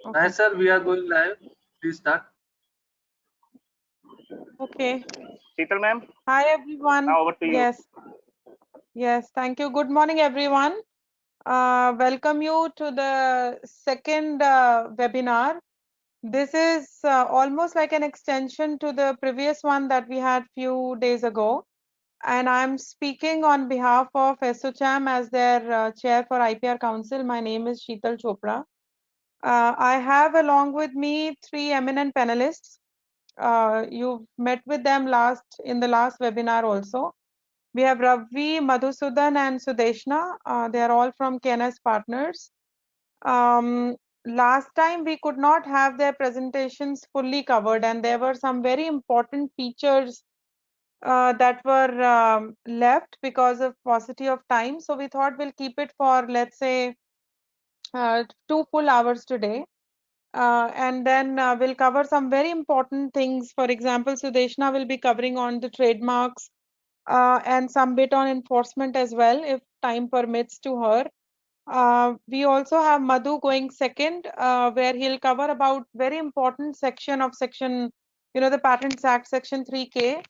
Okay. Hi, sir. We are going live. Please start. Okay. Sheetal ma'am, Hi, everyone. now over to you. Yes. Yes. Thank you. Good morning, everyone. Welcome you to the second webinar. This is almost like an extension to the previous one that we had few days ago. And I'm speaking on behalf of SOCHAM as their chair for IPR Council. My name is Sheetal Chopra. I have along with me three eminent panelists. You've met with them in the last webinar also. We have Ravi, Madhusudan and Sudeshna. They are all from KNS Partners. Last time we could not have their presentations fully covered, and there were some very important features that were left because of paucity of time. So we thought we'll keep it for, let's say, 2 full hours today. And then we'll cover some very important things. For example, Sudeshna will be covering on the trademarks and some bit on enforcement as well, if time permits to her. We also have Madhu going second, where he'll cover about very important section of section, the Patents Act, section 3K.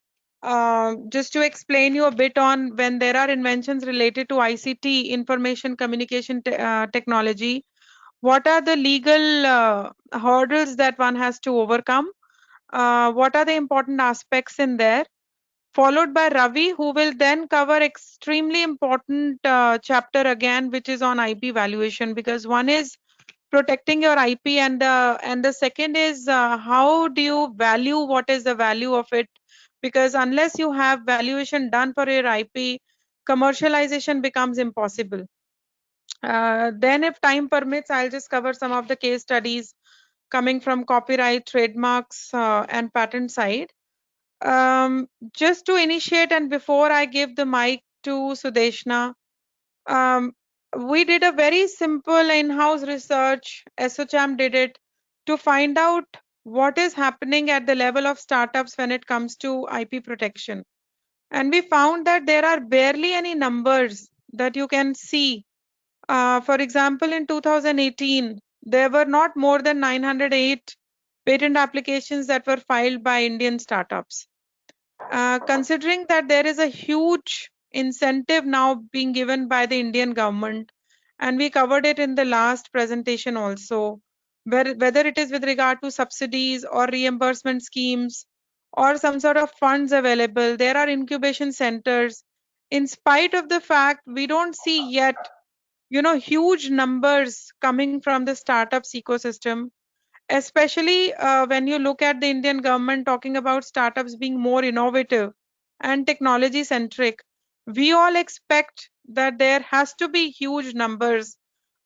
Just to explain you a bit on when there are inventions related to ICT, information communication technology, what are the legal hurdles that one has to overcome? What are the important aspects in there? Followed by Ravi, who will then cover extremely important chapter again, which is on IP valuation, because one is protecting your IP and the second is how do you value what is the value of it? Because unless you have valuation done for your IP, commercialization becomes impossible. Then if time permits, I'll just cover some of the case studies coming from copyright, trademarks, and patent side. Just to initiate and before I give the mic to Sudeshna, um, we did a very simple in-house research, SOCHAM did it, to find out what is happening at the level of startups when it comes to IP protection. And we found that there are barely any numbers that you can see. For example, in 2018, there were not more than 908 patent applications that were filed by Indian startups. Considering that there is a huge incentive now being given by the Indian government, and we covered it in the last presentation also, whether it is with regard to subsidies or reimbursement schemes or some sort of funds available, there are incubation centers. In spite of the fact we don't see yet, huge numbers coming from the startups ecosystem, especially when you look at the Indian government talking about startups being more innovative and technology centric. We all expect that there has to be huge numbers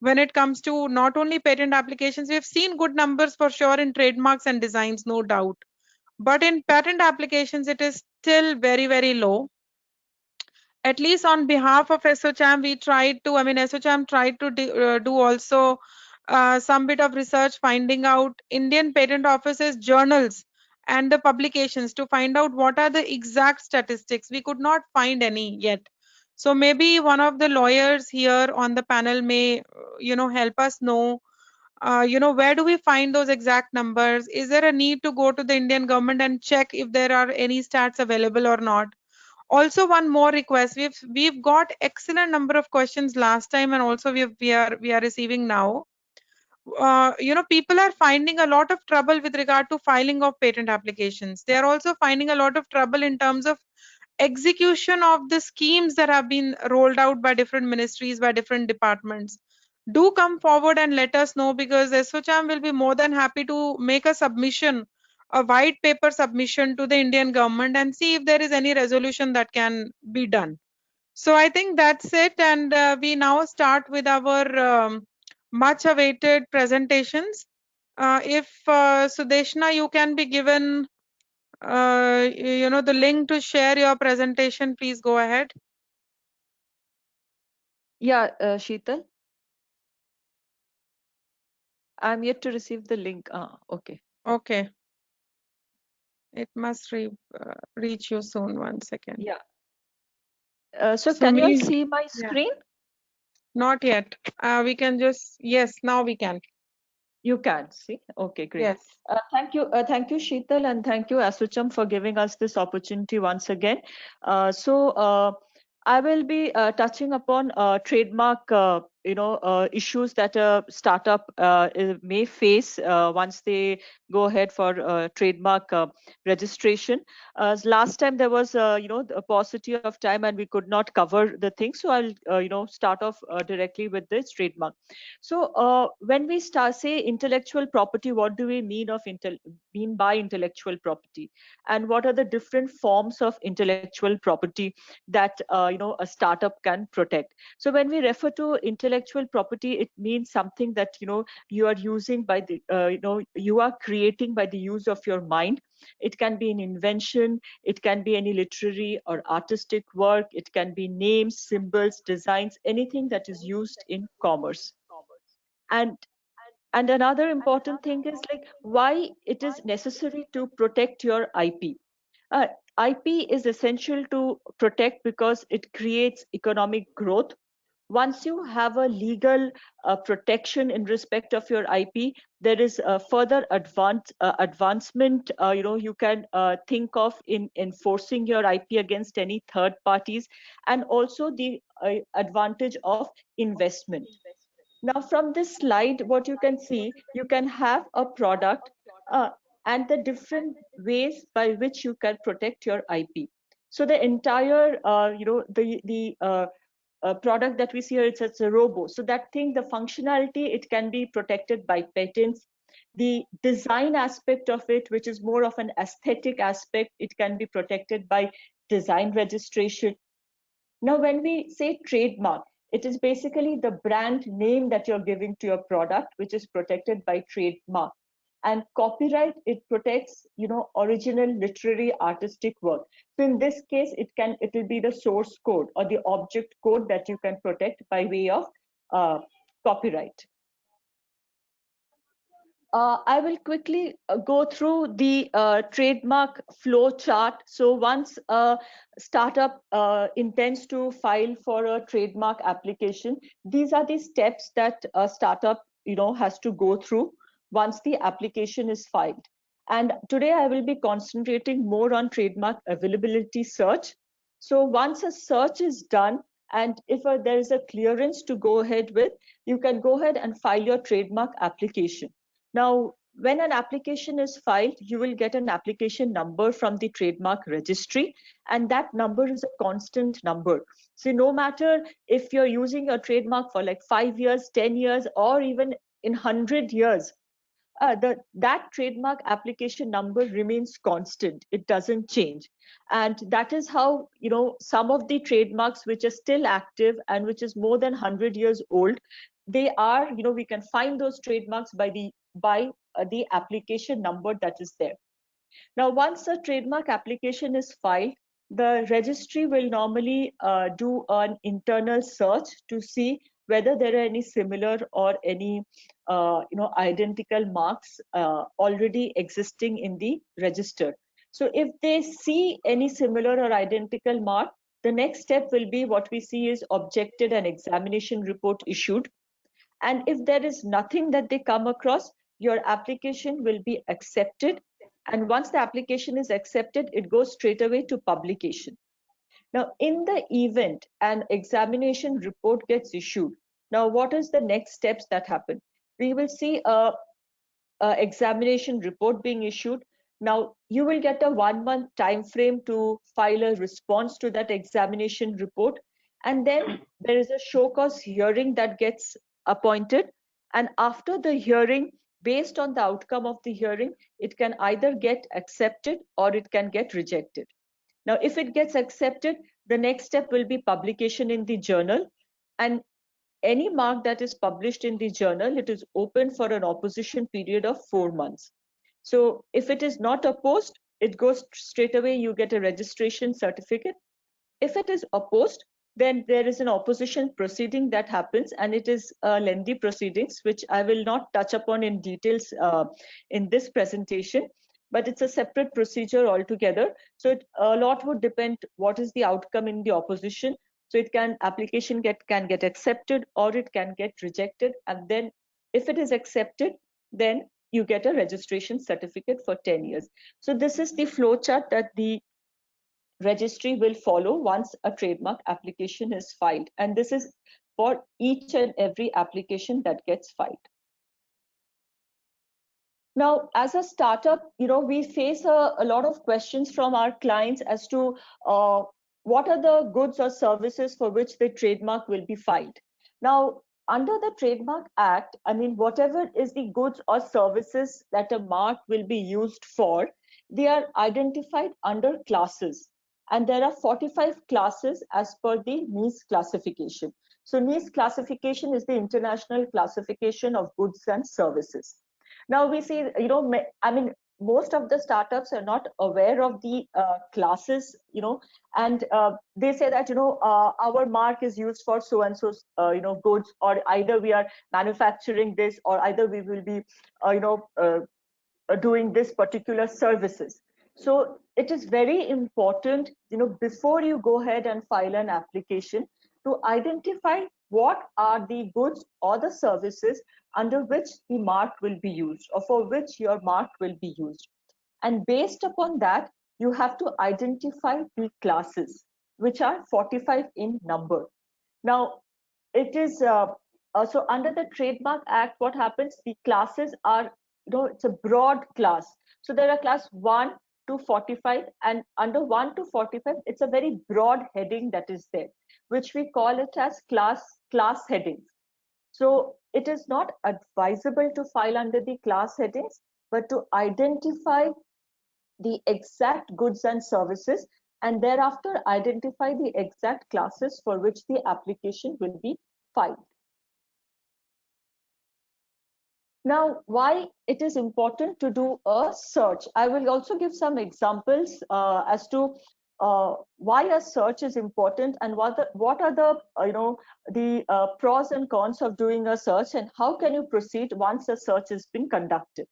when it comes to not only patent applications. We've seen good numbers for sure in trademarks and designs, no doubt. But in patent applications, it is still very, very low. At least on behalf of SOCHAM, SOCHAM tried to do also some bit of research finding out Indian Patent Office's journals and the publications to find out what are the exact statistics. We could not find any yet. So maybe one of the lawyers here on the panel may, help us know, where do we find those exact numbers? Is there a need to go to the Indian government and check if there are any stats available or not? Also, one more request. We've got excellent number of questions last time, and also we are receiving now. People are finding a lot of trouble with regard to filing of patent applications. They are also finding a lot of trouble in terms of execution of the schemes that have been rolled out by different ministries, by different departments. Do come forward and let us know, because SOCHAM will be more than happy to make a submission, a white paper submission to the Indian government and see if there is any resolution that can be done. So I think that's it, and we now start with our much awaited presentations. If Sudeshna, you can be given the link to share your presentation, please go ahead. Yeah, Sheetal. I'm yet to receive the link. Okay. Okay. It must reach you soon. 1 second. Yeah. So can you all see my screen? Not yet. We can just, yes, now we can. You can see. Okay, great. Yes. Thank you, Sheetal, and thank you, Asucham, for giving us this opportunity once again. I will be touching upon trademark, issues that a startup may face once they go ahead for trademark registration. Last time there was, a paucity of time and we could not cover the thing, so I'll, start off directly with this trademark. So when we start say intellectual property, what do we mean by intellectual property, and what are the different forms of intellectual property that a startup can protect? So when we refer to intellectual property, it means something that you are using by the you are creating by the use of your mind. It can be an invention, it can be any literary or artistic work, it can be names, symbols, designs, anything that is used in commerce. And and another important thing is like why it is necessary to protect your IP. uh, IP is essential to protect because it creates economic growth. Once you have a legal protection in respect of your IP, there is a further advancement. You can think of in enforcing your IP against any third parties, and also the advantage of investment. Now, from this slide, what you can see, you can have a product uh, and the different ways by which you can protect your IP. So the entire, the product that we see here, it's a robo. So that thing, the functionality, it can be protected by patents. The design aspect of it, which is more of an aesthetic aspect, it can be protected by design registration. Now, when we say trademark, it is basically the brand name that you're giving to your product, which is protected by trademark. And copyright, it protects, original literary artistic work. So in this case, it will be the source code or the object code that you can protect by way of copyright. I will quickly go through the trademark flow chart. So once a startup intends to file for a trademark application, these are the steps that a startup has to go through once the application is filed. And today I will be concentrating more on trademark availability search. So once a search is done, and if there is a clearance to go ahead with, you can go ahead and file your trademark application. Now, when an application is filed, you will get an application number from the trademark registry, and that number is a constant number. So no matter if you're using your trademark for like 5 years, 10 years, or even in 100 years, that trademark application number remains constant. It doesn't change. And that is how, some of the trademarks which are still active and which is more than 100 years old, they are, we can find those trademarks by the application number that is there. Now, once a trademark application is filed, the registry will normally do an internal search to see whether there are any similar or any identical marks already existing in the register. So if they see any similar or identical mark, the next step will be what we see is objected and examination report issued. And if there is nothing that they come across, your application will be accepted. And once the application is accepted, it goes straight away to publication. Now, in the event an examination report gets issued, now what is the next steps that happen? We will see a examination report being issued. Now, you will get a 1-month time frame to file a response to that examination report. And then there is a show cause hearing that gets appointed. And after the hearing, based on the outcome of the hearing, it can either get accepted or it can get rejected. Now, if it gets accepted, the next step will be publication in the journal. And any mark that is published in the journal, it is open for an opposition period of 4 months. So if it is not opposed, it goes straight away, you get a registration certificate. If it is opposed, then there is an opposition proceeding that happens, and it is lengthy proceedings, which I will not touch upon in details in this presentation, but it's a separate procedure altogether. So a lot would depend what is the outcome in the opposition. So it can application can get accepted or it can get rejected, and then if it is accepted, then you get a registration certificate for 10 years. So this is the flow chart that the registry will follow once a trademark application is filed. And this is for each and every application that gets filed. Now, as a startup, we face a lot of questions from our clients as to what are the goods or services for which the trademark will be filed. Now, under the Trademark Act, I mean, whatever is the goods or services that a mark will be used for, they are identified under classes. And there are 45 classes as per the NIS classification. So NIS classification is the International Classification of Goods and Services. Now we see, I mean, most of the startups are not aware of the classes, and they say that, our mark is used for so and so, goods, or either we are manufacturing this, or either we will be, doing this particular services. So it is very important, before you go ahead and file an application, to identify what are the goods or the services under which the mark will be used, or for which your mark will be used. And based upon that, you have to identify the classes, which are 45 in number. Now, it is so under the Trademark Act, what happens? The classes are, it's a broad class. So there are class 1 to 45, and under 1 to 45, it's a very broad heading that is there, which we call it as class headings. So it is not advisable to file under the class headings, but to identify the exact goods and services, and thereafter identify the exact classes for which the application will be filed. Now, why it is important to do a search? I will also give some examples as to why a search is important, and what are the pros and cons of doing a search, and how can you proceed once a search has been conducted.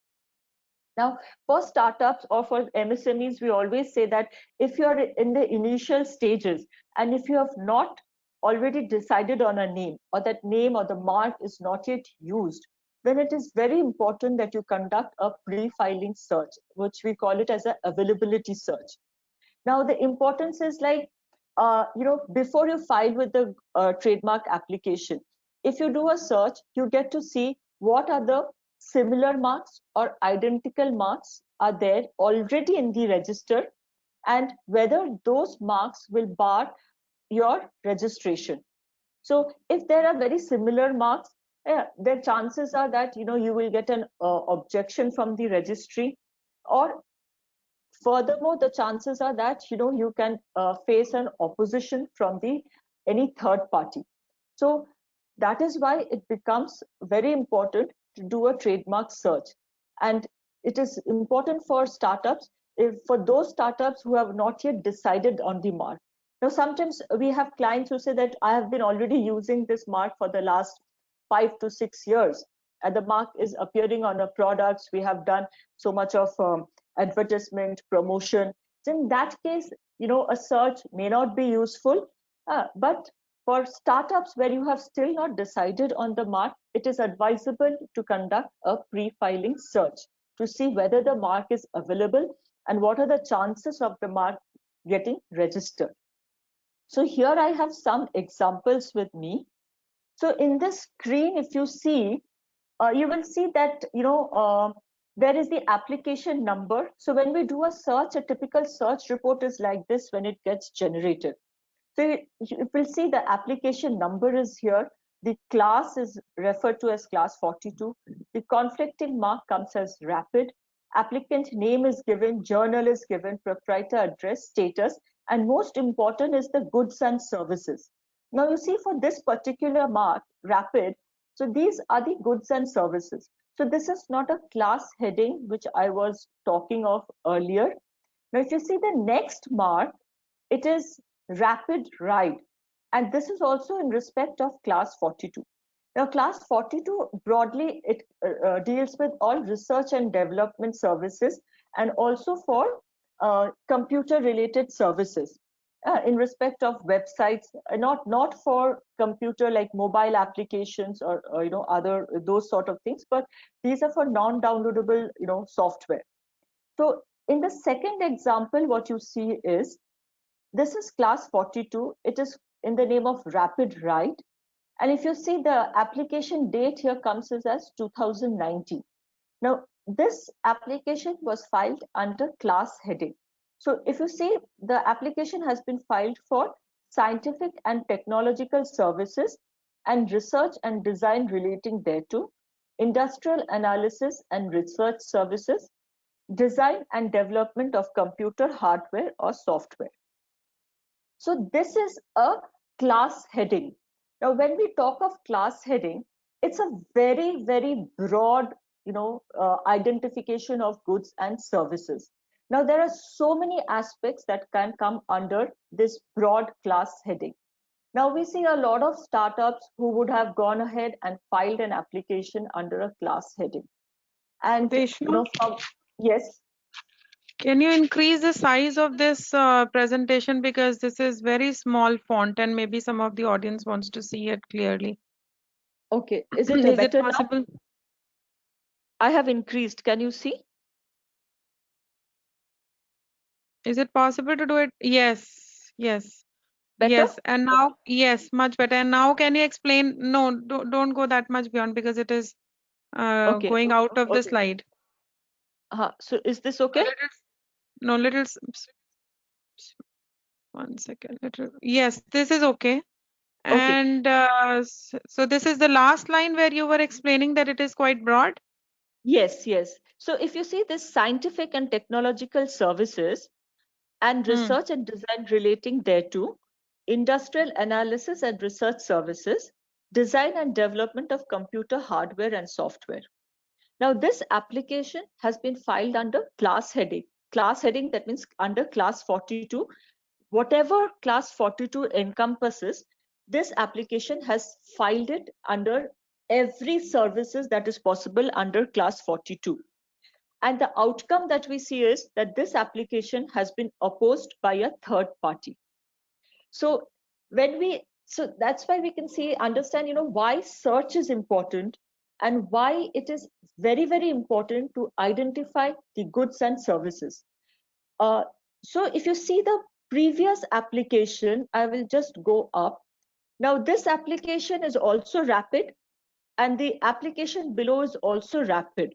Now, for startups or for MSMEs, we always say that if you are in the initial stages, and if you have not already decided on a name, or that name or the mark is not yet used, then it is very important that you conduct a pre-filing search, which we call it as an availability search. Now, the importance is like, before you file with the trademark application, if you do a search, you get to see what are the similar marks or identical marks are there already in the register, and whether those marks will bar your registration. So if there are very similar marks, the chances are that you will get an objection from the registry, or furthermore, the chances are that you can face an opposition from any third party. So that is why it becomes very important to do a trademark search, and it is important for startups, for those startups who have not yet decided on the mark. Now, sometimes we have clients who say that I have been already using this mark for the last 5 to 6 years, and the mark is appearing on our products. We have done so much of advertisement, promotion. So in that case, a search may not be useful, but for startups where you have still not decided on the mark, it is advisable to conduct a pre-filing search to see whether the mark is available and what are the chances of the mark getting registered. So here I have some examples with me. So in this screen, if you see, you will see that there is the application number. So when we do a search, a typical search report is like this when it gets generated. So you will see the application number is here. The class is referred to as class 42. The conflicting mark comes as rapid. Applicant name is given, journal is given, proprietor address, status, and most important is the goods and services. Now you see, for this particular mark, rapid, so these are the goods and services. So this is not a class heading, which I was talking of earlier. Now, if you see the next mark, it is rapid ride. And this is also in respect of class 42. Now, class 42 broadly, it deals with all research and development services, and also for computer related services. in respect of websites, not for computer like mobile applications or other those sort of things, but these are for non-downloadable software. So in the second example, what you see is this is class 42. It is in the name of Rapid Write. And if you see the application date here comes as 2019. Now, this application was filed under class heading. So if you see, the application has been filed for scientific and technological services and research and design relating thereto, industrial analysis and research services, design and development of computer hardware or software. So this is a class heading. Now, when we talk of class heading, it's a very, very broad, identification of goods and services. Now, there are so many aspects that can come under this broad class heading. Now, we see a lot of startups who would have gone ahead and filed an application under a class heading. And, Deshna, yes. can you increase the size of this presentation, because this is very small font and maybe some of the audience wants to see it clearly. Okay, is it Is better it possible? now? I have increased. Can you see? Is it possible to do it? Yes, yes. Better? Yes, and now, yes, much better. And now can you explain? No, don't go that much beyond, because it is Okay. going out of the Okay. slide. So is this okay? No, little, 1 second, little, yes, this is okay. Okay. And so this is the last line where you were explaining that it is quite broad? Yes, yes. So if you see this scientific and technological services and research and design relating thereto, industrial analysis and research services, design and development of computer hardware and software. Now, this application has been filed under class heading. Class heading, that means under class 42. Whatever class 42 encompasses, this application has filed it under every services that is possible under class 42. And the outcome that we see is that this application has been opposed by a third party. So so that's why we can understand, why search is important and why it is very, very important to identify the goods and services. So if you see the previous application, I will just go up. Now this application is also rapid, and the application below is also rapid.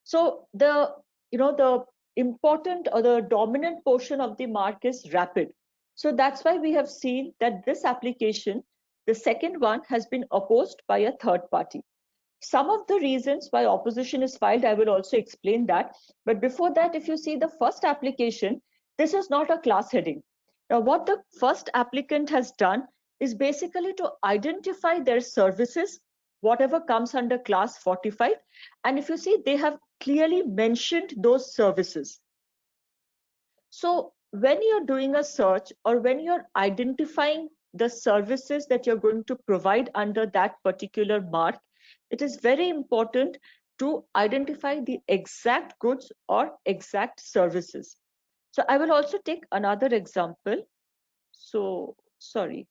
So the important or the dominant portion of the mark is rapid. So that's why we have seen that this application, the second one, has been opposed by a third party. Some of the reasons why opposition is filed, I will also explain that. But before that, if you see the first application, this is not a class heading. Now, what the first applicant has done is basically to identify their services, whatever comes under class 45. And if you see, they have clearly mentioned those services. So when you're doing a search or when you're identifying the services that you're going to provide under that particular mark, it is very important to identify the exact goods or exact services. So I will also take another example. So sorry.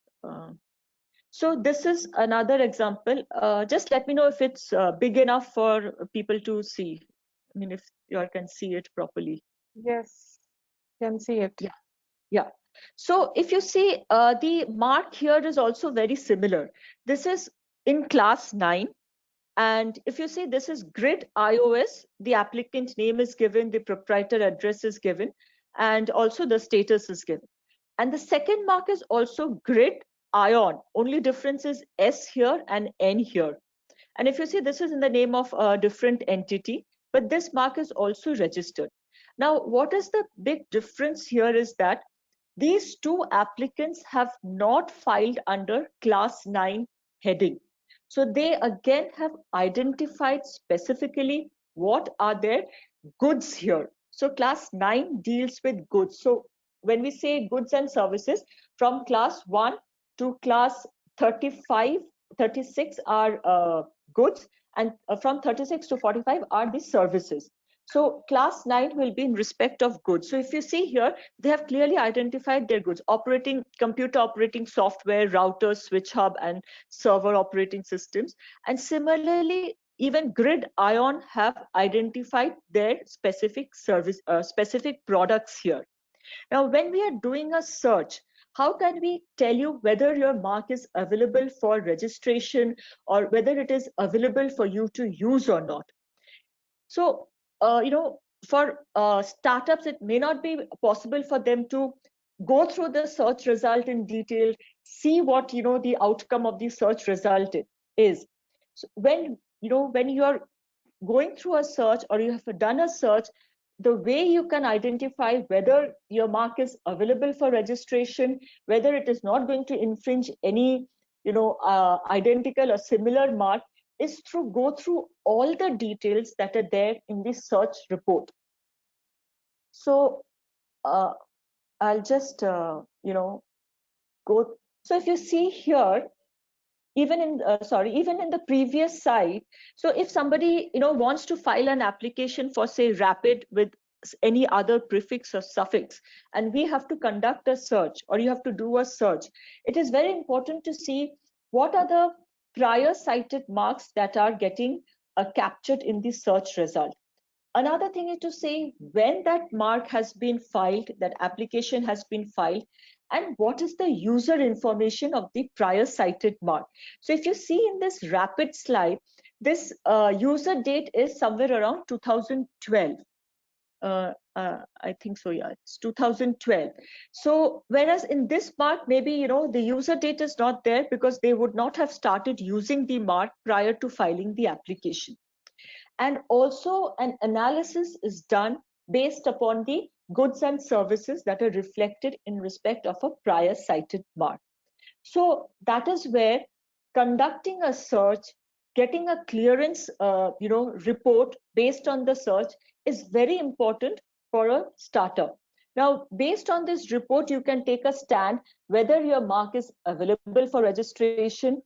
So this is another example. Just let me know if it's big enough for people to see. I mean, if you all can see it properly. Yes, can see it. Yeah. Yeah. So if you see, the mark here is also very similar. This is in class 9. And if you see, this is Grid iOS. The applicant name is given, the proprietor address is given, and also the status is given. And the second mark is also Grid Ion. Only difference is S here and N here. And if you see, this is in the name of a different entity, but this mark is also registered. Now, what is the big difference here is that these two applicants have not filed under class 9 heading. So they again have identified specifically what are their goods here. So class 9 deals with goods. So when we say goods and services, from class 1 to class 35, 36 are goods, and from 36 to 45 are the services. So class 9 will be in respect of goods. So if you see here, they have clearly identified their goods: computer operating software, routers, switch hub, and server operating systems. And similarly, even Grid Ion have identified their specific products here. Now, when we are doing a search, how can we tell you whether your mark is available for registration or whether it is available for you to use or not? So, for startups, it may not be possible for them to go through the search result in detail, see what, the outcome of the search result is. So when you're going through a search or you have done a search, the way you can identify whether your mark is available for registration, whether it is not going to infringe any, identical or similar mark, is through go through all the details that are there in the search report. So I'll just, go. So if you see here, even in the previous site, so if somebody wants to file an application for, say, rapid with any other prefix or suffix, and we have to conduct a search, or you have to do a search, it is very important to see what are the prior cited marks that are getting captured in the search result. Another thing is to say when that mark has been filed, that application has been filed, and what is the user information of the prior cited mark. So if you see in this rapid slide, this user date is somewhere around 2012. I think so, yeah, it's 2012. So whereas in this mark, maybe, the user date is not there because they would not have started using the mark prior to filing the application. And also an analysis is done based upon the goods and services that are reflected in respect of a prior cited mark. So that is where conducting a search, getting a clearance, report based on the search is very important for a startup. Now, based on this report, you can take a stand whether your mark is available for registration,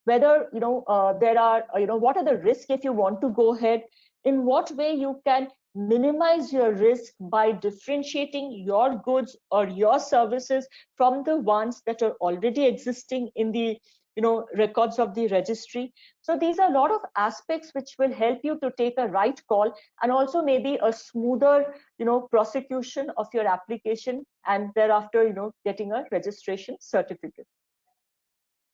whether there are what are the risks if you want to go ahead, in what way you can minimize your risk by differentiating your goods or your services from the ones that are already existing in the records of the registry. So these are a lot of aspects which will help you to take a right call, and also maybe a smoother prosecution of your application, and thereafter getting a registration certificate.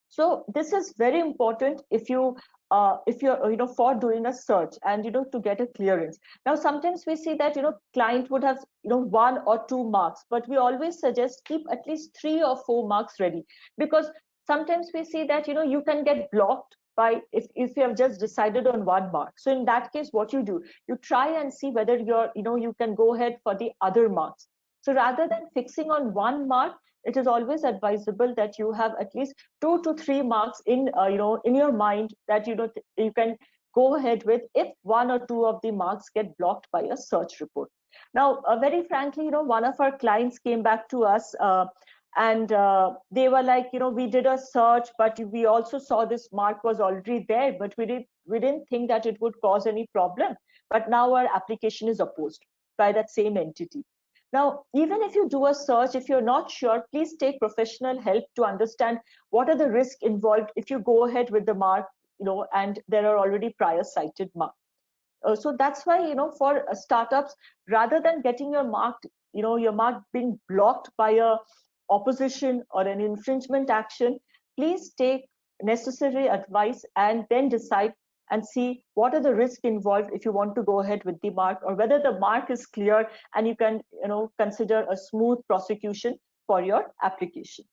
So this is very important if you're for doing a search and to get a clearance. Now sometimes we see that client would have 1 or 2 marks, but we always suggest keep at least 3 or 4 marks ready, because sometimes we see that you can get blocked by if you have just decided on 1 mark. So in that case, what you do, you try and see whether you can go ahead for the other marks. So rather than fixing on 1 mark, it is always advisable that you have at least 2 to 3 marks in in your mind that you can go ahead with if 1 or 2 of the marks get blocked by a search report. Now very frankly, one of our clients came back to us and they were like, we did a search, but we also saw this mark was already there, but we didn't think that it would cause any problem, but now our application is opposed by that same entity. Now, even if you do a search, if you're not sure, please take professional help to understand what are the risks involved if you go ahead with the mark, and there are already prior cited marks. So that's why, for startups, rather than getting your mark, your mark being blocked by a opposition or an infringement action, please take necessary advice and then decide and see what are the risks involved if you want to go ahead with the mark, or whether the mark is clear and you can consider a smooth prosecution for your application.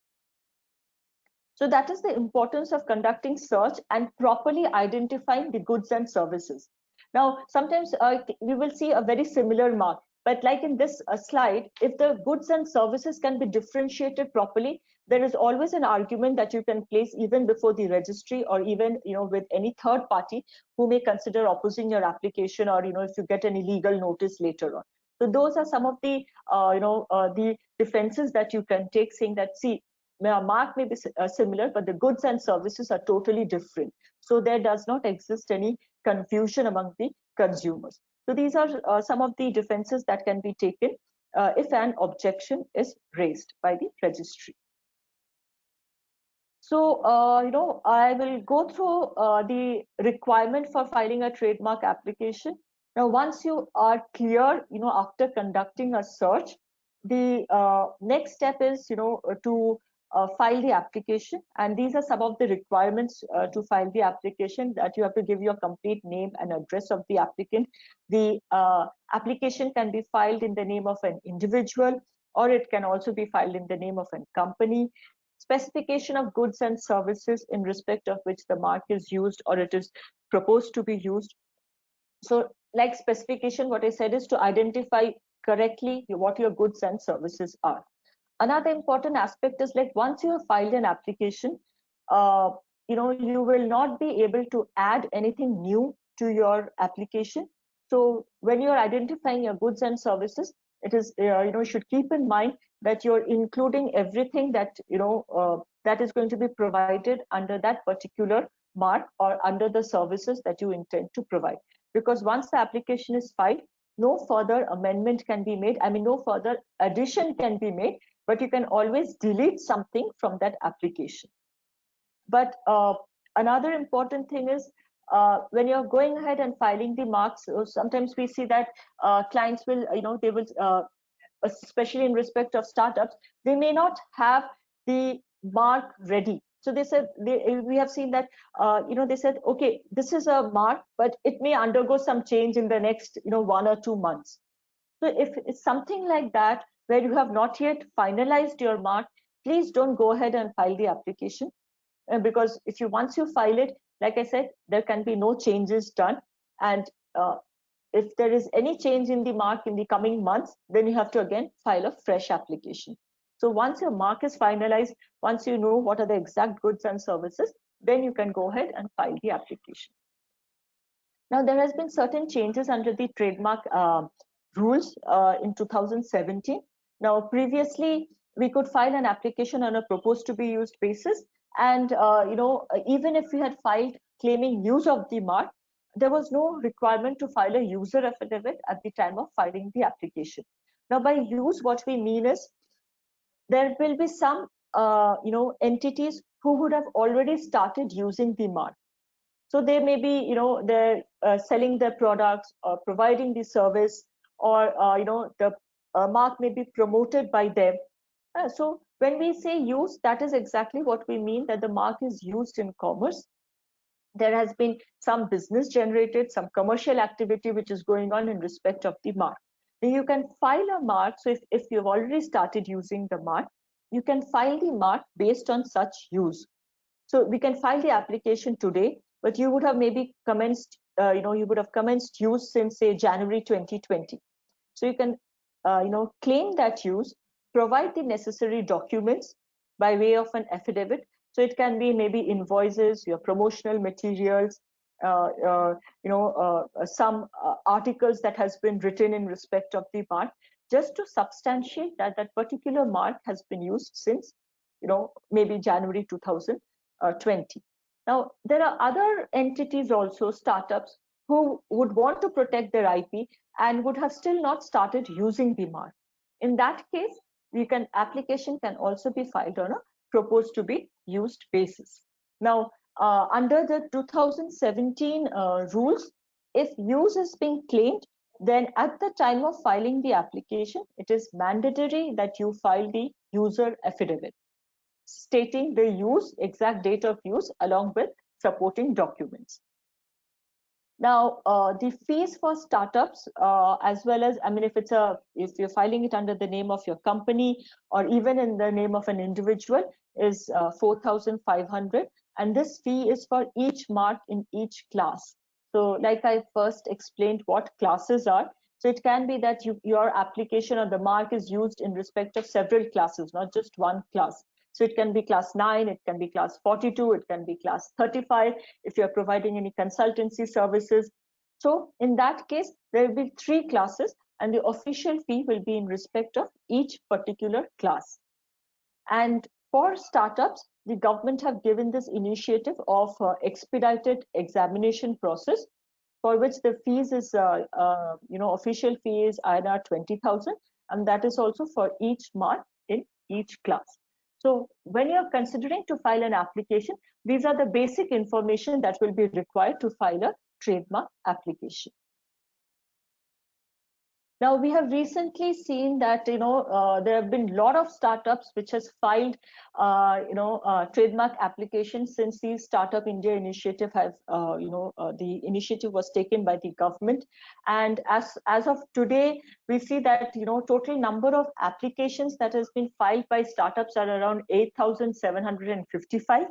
So that is the importance of conducting search and properly identifying the goods and services. Now sometimes we will see a very similar mark, but like in this slide, if the goods and services can be differentiated properly, there is always an argument that you can place even before the registry, or even with any third party who may consider opposing your application, or if you get any legal notice later on. So those are some of the the defenses that you can take, saying that, see, mark may be similar, but the goods and services are totally different. So there does not exist any confusion among the consumers. So these are some of the defenses that can be taken if an objection is raised by the registry. So, I will go through the requirement for filing a trademark application. Now, once you are clear, after conducting a search, the next step is, to file the application. And these are some of the requirements to file the application, that you have to give your complete name and address of the applicant. The application can be filed in the name of an individual, or it can also be filed in the name of a company. Specification of goods and services in respect of which the mark is used or it is proposed to be used. So like specification, what I said is to identify correctly what your goods and services are. Another important aspect is, like, once you have filed an application, you will not be able to add anything new to your application. So when you're identifying your goods and services, it is, you should keep in mind that you're including everything that, that is going to be provided under that particular mark or under the services that you intend to provide. Because once the application is filed, no further amendment can be made. I mean, no further addition can be made, but you can always delete something from that application. But another important thing is, when you're going ahead and filing the marks, sometimes we see that clients will, they will, especially in respect of startups, they may not have the mark ready. So they said, we have seen that, they said, okay, this is a mark, but it may undergo some change in the next, 1 or 2 months. So if it's something like that, where you have not yet finalized your mark, please don't go ahead and file the application. Because if you, once you file it, like I said, there can be no changes done. And if there is any change in the mark in the coming months, then you have to again file a fresh application. So once your mark is finalized, once you know what are the exact goods and services, then you can go ahead and file the application. Now, there has been certain changes under the trademark rules in 2017. Now, previously, we could file an application on a proposed to be used basis. And, even if we had filed claiming use of the mark, there was no requirement to file a user affidavit at the time of filing the application. Now, by use, what we mean is, there will be some, entities who would have already started using the mark. So they may be, they're selling their products or providing the service, or, the mark may be promoted by them. So when we say use, that is exactly what we mean, that the mark is used in commerce. There has been some business generated, some commercial activity which is going on in respect of the mark. Then you can file a mark. So if you've already started using the mark, you can file the mark based on such use. So we can file the application today, but you would have maybe commenced, you would have commenced use since, say, January 2020. So you can, claim that use, provide the necessary documents by way of an affidavit. So it can be maybe invoices, your promotional materials, some articles that has been written in respect of the mark, just to substantiate that that particular mark has been used since, maybe January 2020. Now, there are other entities also, startups, who would want to protect their IP and would have still not started using the mark. In that case, application can also be filed on a proposed to be used basis. Now, under the 2017 rules, if use is being claimed, then at the time of filing the application, it is mandatory that you file the user affidavit, stating the exact date of use along with supporting documents. Now, the fees for startups, as well as, I mean, if you're filing it under the name of your company or even in the name of an individual, is 4,500, and this fee is for each mark in each class. So, like I first explained what classes are. So it can be that your application or the mark is used in respect of several classes, not just one class. So it can be class 9, it can be class 42, it can be class 35, if you're providing any consultancy services. So in that case, there will be 3 classes, and the official fee will be in respect of each particular class. And for startups, the government have given this initiative of expedited examination process, for which the fees is, official fee is INR 20,000, and that is also for each mark in each class. So when you're considering to file an application, these are the basic information that will be required to file a trademark application. Now, we have recently seen that there have been a lot of startups which has filed trademark applications since the Startup India initiative has the initiative was taken by the government, and as of today we see that total number of applications that has been filed by startups are around 8,755,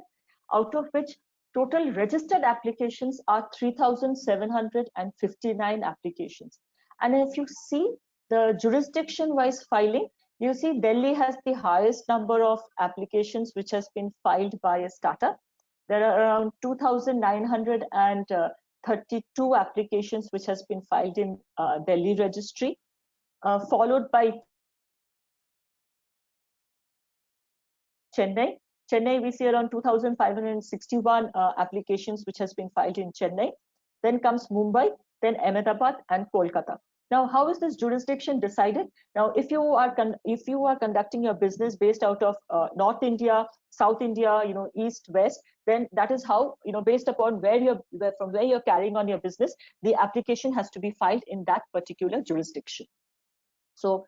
out of which total registered applications are 3,759 applications. And if you see the jurisdiction-wise filing, you see Delhi has the highest number of applications which has been filed by a startup. There are around 2,932 applications which has been filed in Delhi registry, followed by Chennai. Chennai, we see around 2,561 applications which has been filed in Chennai. Then comes Mumbai, then Ahmedabad and Kolkata. Now, how is this jurisdiction decided? Now, if you are conducting your business based out of North India, South India, East, West, then that is how, based upon from where you're carrying on your business, the application has to be filed in that particular jurisdiction. So,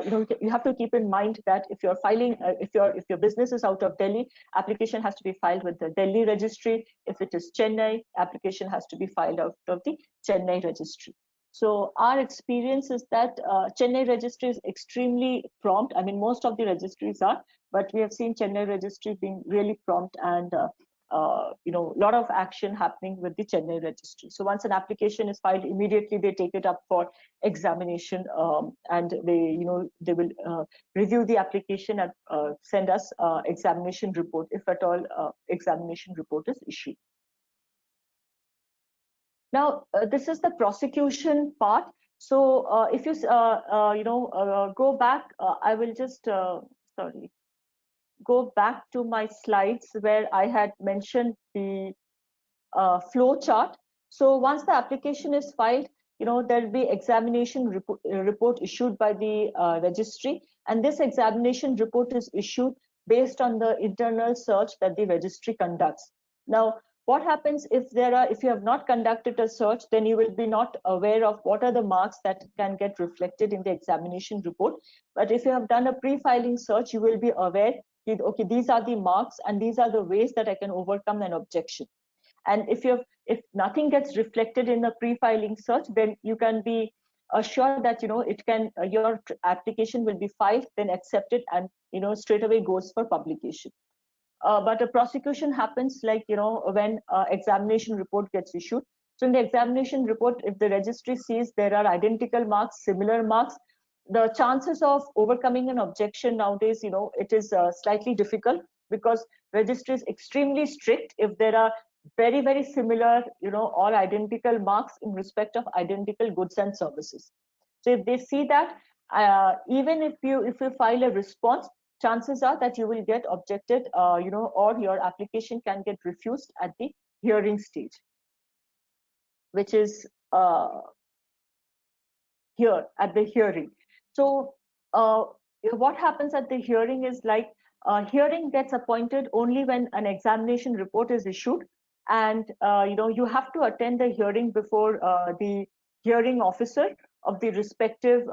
you have to keep in mind that if you're filing, if your business is out of Delhi, application has to be filed with the Delhi registry. If it is Chennai, application has to be filed out of the Chennai registry. So our experience is that Chennai registry is extremely prompt. I mean, most of the registries are, but we have seen Chennai registry being really prompt and a lot of action happening with the Chennai registry. So once an application is filed, immediately they take it up for examination, and they will review the application and send us examination report if at all examination report is issued. Now, this is the prosecution part. So if you go back, I will just go back to my slides where I had mentioned the flow chart. So once the application is filed, there will be examination report issued by the registry, and this examination report is issued based on the internal search that the registry conducts. Now, what happens if you have not conducted a search, then you will be not aware of what are the marks that can get reflected in the examination report. But if you have done a pre-filing search, you will be aware that, okay, these are the marks and these are the ways that I can overcome an objection. And if nothing gets reflected in the pre-filing search, then you can be assured that your application will be filed, then accepted, and straight away goes for publication. But a prosecution happens like when examination report gets issued. So in the examination report, if the registry sees there are identical marks, similar marks, the chances of overcoming an objection nowadays, it is slightly difficult, because registry is extremely strict if there are very, very similar, or identical marks in respect of identical goods and services. So if they see that, even if you file a response, chances are that you will get objected, or your application can get refused at the hearing stage, which is here at the hearing. So what happens at the hearing is like hearing gets appointed only when an examination report is issued, and you have to attend the hearing before the hearing officer of the respective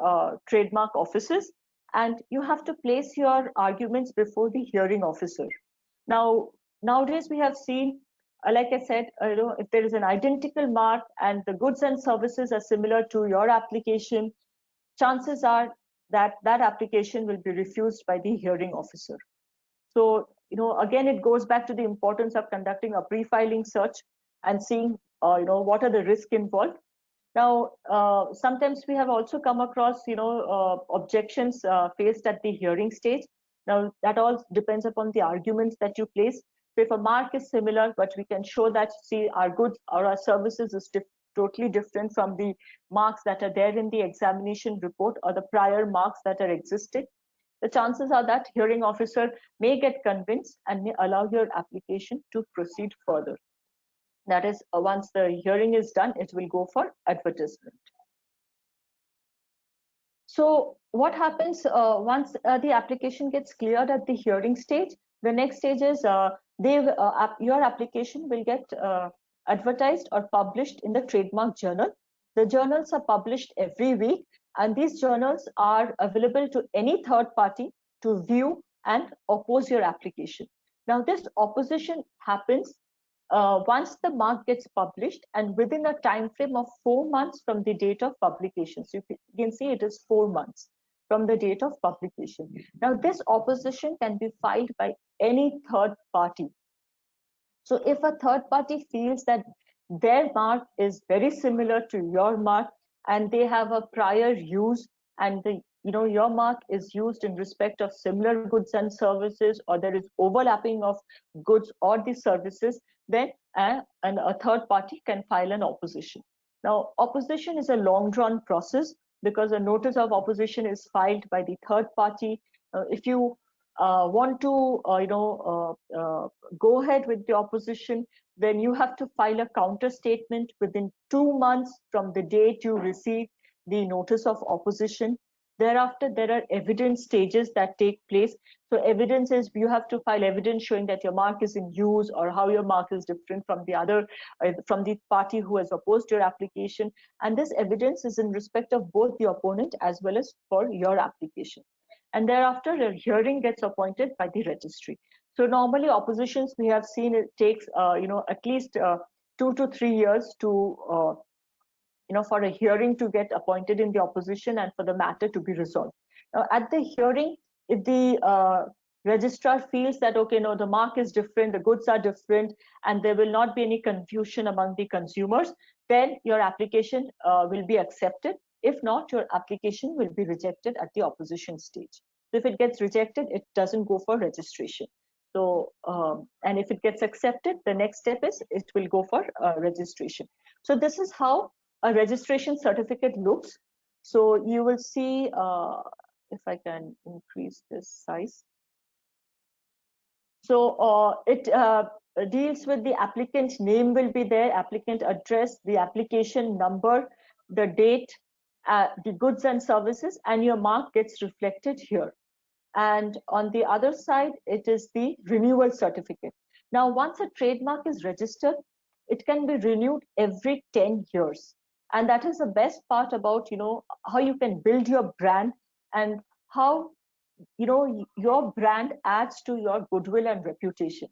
trademark offices, and you have to place your arguments before the hearing officer. Now, nowadays we have seen, like I said, if there is an identical mark and the goods and services are similar to your application, chances are that that application will be refused by the hearing officer. So, again, it goes back to the importance of conducting a pre-filing search and seeing, what are the risks involved. Now, sometimes we have also come across, objections faced at the hearing stage. Now, that all depends upon the arguments that you place. So if a mark is similar, but we can show that, see, our goods or our services is totally different from the marks that are there in the examination report or the prior marks that are existed, the chances are that hearing officer may get convinced and may allow your application to proceed further. That is, once the hearing is done, it will go for advertisement. So what happens once the application gets cleared at the hearing stage? The next stage is your application will get advertised or published in the trademark journal. The journals are published every week, and these journals are available to any third party to view and oppose your application. Now, this opposition happens once the mark gets published and within a time frame of 4 months from the date of publication. So you can see it is 4 months from the date of publication. Now, this opposition can be filed by any third party. So if a third party feels that their mark is very similar to your mark and they have a prior use, and your mark is used in respect of similar goods and services, or there is overlapping of goods or the services, then a third party can file an opposition. Now, opposition is a long drawn process because a notice of opposition is filed by the third party. If you want to go ahead with the opposition, then you have to file a counter statement within 2 months from the date you receive the notice of opposition. Thereafter, there are evidence stages that take place. So evidence is you have to file evidence showing that your mark is in use or how your mark is different from the other, from the party who has opposed your application. And this evidence is in respect of both the opponent as well as for your application. And thereafter, a hearing gets appointed by the registry. So normally oppositions, we have seen it takes at least 2 to 3 years to for a hearing to get appointed in the opposition and for the matter to be resolved. Now, at the hearing, if the registrar feels that, okay, no, the mark is different, the goods are different, and there will not be any confusion among the consumers, then your application will be accepted. If not, your application will be rejected at the opposition stage. So if it gets rejected, it doesn't go for registration. So, and if it gets accepted, the next step is it will go for registration. So this is how a registration certificate looks. So you will see, if I can increase this size. So it deals with the applicant name will be there, applicant address, the application number, the date, the goods and services, and your mark gets reflected here. And on the other side, it is the renewal certificate. Now, once a trademark is registered, it can be renewed every 10 years. And that is the best part about, how you can build your brand and how, your brand adds to your goodwill and reputation.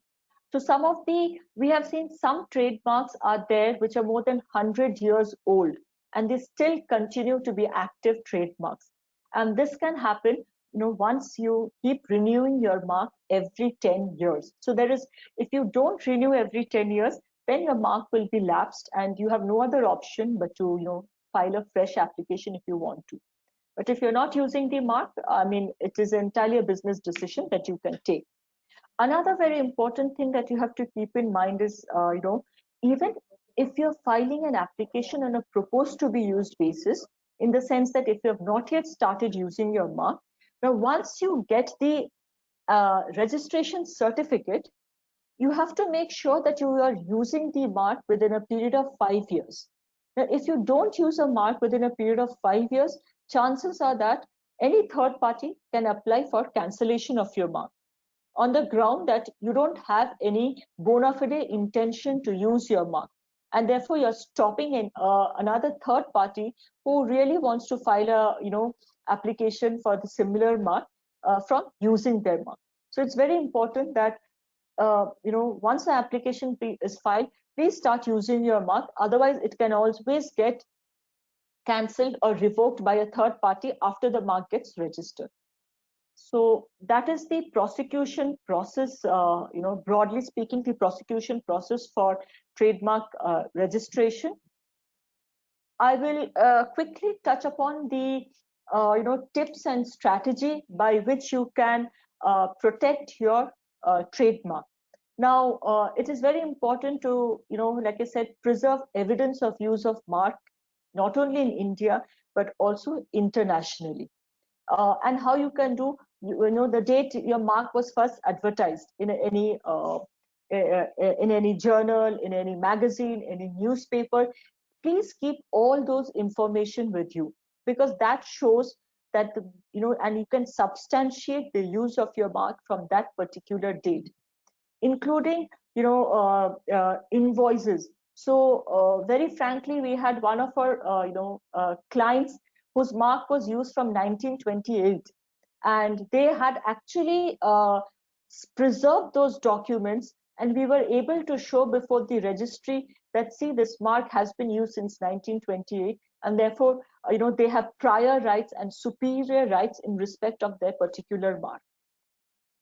So we have seen some trademarks are there which are more than 100 years old and they still continue to be active trademarks. And this can happen, once you keep renewing your mark every 10 years. So if you don't renew every 10 years, then your mark will be lapsed and you have no other option but to, file a fresh application if you want to. But if you're not using the mark, it is entirely a business decision that you can take. Another very important thing that you have to keep in mind is, even if you're filing an application on a proposed to be used basis, in the sense that if you have not yet started using your mark, now once you get the registration certificate, you have to make sure that you are using the mark within a period of 5 years. Now, if you don't use a mark within a period of 5 years, chances are that any third party can apply for cancellation of your mark on the ground that you don't have any bona fide intention to use your mark. And therefore, you're stopping another third party who really wants to file a application for the similar mark from using their mark. So it's very important that once the application is filed, please start using your mark. Otherwise, it can always get cancelled or revoked by a third party after the mark gets registered. So that is the prosecution process, broadly speaking, the prosecution process for trademark registration. I will quickly touch upon the, tips and strategy by which you can protect your trademark. Now, it is very important to, like I said, preserve evidence of use of mark, not only in India, but also internationally. And how you can do, the date your mark was first advertised in any in any journal, in any magazine, any newspaper. Please keep all those information with you, because that shows that and you can substantiate the use of your mark from that particular date, including invoices. So very frankly, we had one of our clients whose mark was used from 1928, and they had actually preserved those documents, and we were able to show before the registry that, see, this mark has been used since 1928, and therefore they have prior rights and superior rights in respect of their particular mark.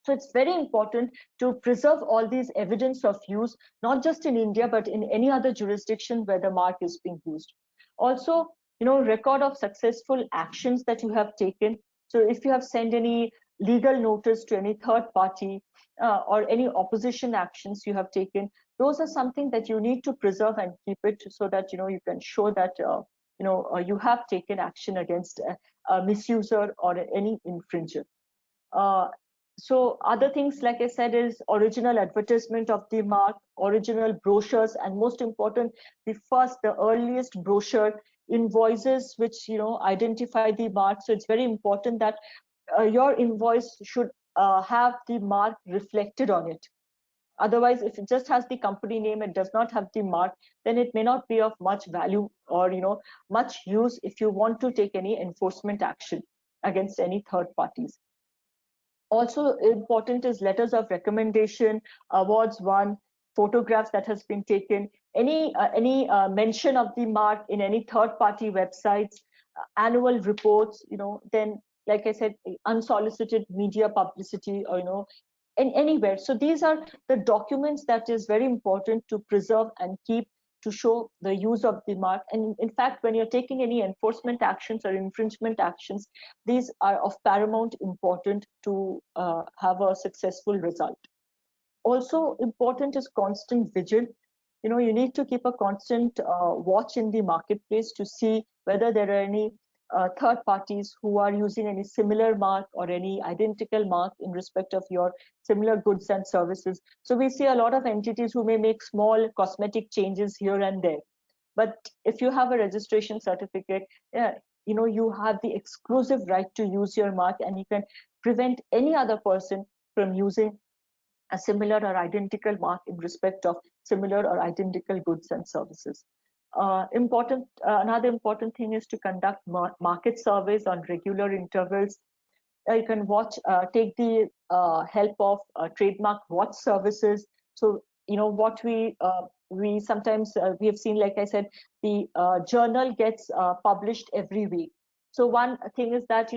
So it's very important to preserve all these evidence of use, not just in India, but in any other jurisdiction where the mark is being used. Also, record of successful actions that you have taken. So if you have sent any legal notice to any third party or any opposition actions you have taken, those are something that you need to preserve and keep it, so that you can show that you have taken action against a misuser or any infringer. So other things, like I said, is original advertisement of the mark, original brochures, and most important, the earliest brochure, invoices which identify the mark. So it's very important that your invoice should have the mark reflected on it. Otherwise, if it just has the company name and does not have the mark, then it may not be of much value or much use if you want to take any enforcement action against any third parties. Also important is letters of recommendation, awards won, photographs that has been taken, any mention of the mark in any third-party websites, annual reports, then, like I said, unsolicited media publicity, or anywhere. So these are the documents that is very important to preserve and keep, to show the use of the mark. And in fact, when you're taking any enforcement actions or infringement actions, these are of paramount importance to have a successful result. Also important is constant vigil. You need to keep a constant watch in the marketplace to see whether there are any third parties who are using any similar mark or any identical mark in respect of your similar goods and services. So we see a lot of entities who may make small cosmetic changes here and there. But if you have a registration certificate, you have the exclusive right to use your mark, and you can prevent any other person from using a similar or identical mark in respect of similar or identical goods and services. Another important thing is to conduct market surveys on regular intervals. You can take the help of trademark watch services. So what we sometimes we have seen, like I said, the journal gets published every week. So one thing is that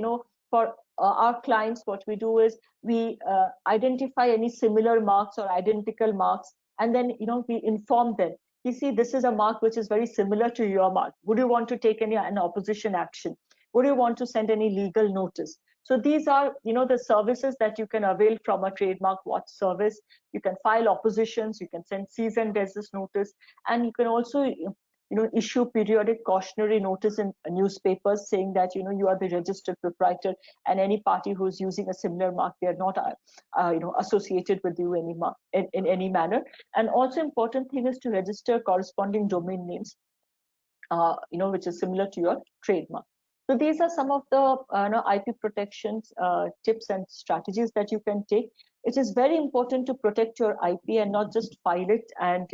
for our clients, what we do is we identify any similar marks or identical marks, and then we inform them. You see, this is a mark which is very similar to your mark. Would you want to take an opposition action? Would you want to send any legal notice? So these are the services that you can avail from a trademark watch service. You can file oppositions, you can send cease and desist notice, and you can also issue periodic cautionary notice in newspapers saying that you are the registered proprietor, and any party who is using a similar mark, they are not associated with you in any manner. And also important thing is to register corresponding domain names which is similar to your trademark. So these are some of the IP protections tips and strategies that you can take. It is very important to protect your IP and not just file it and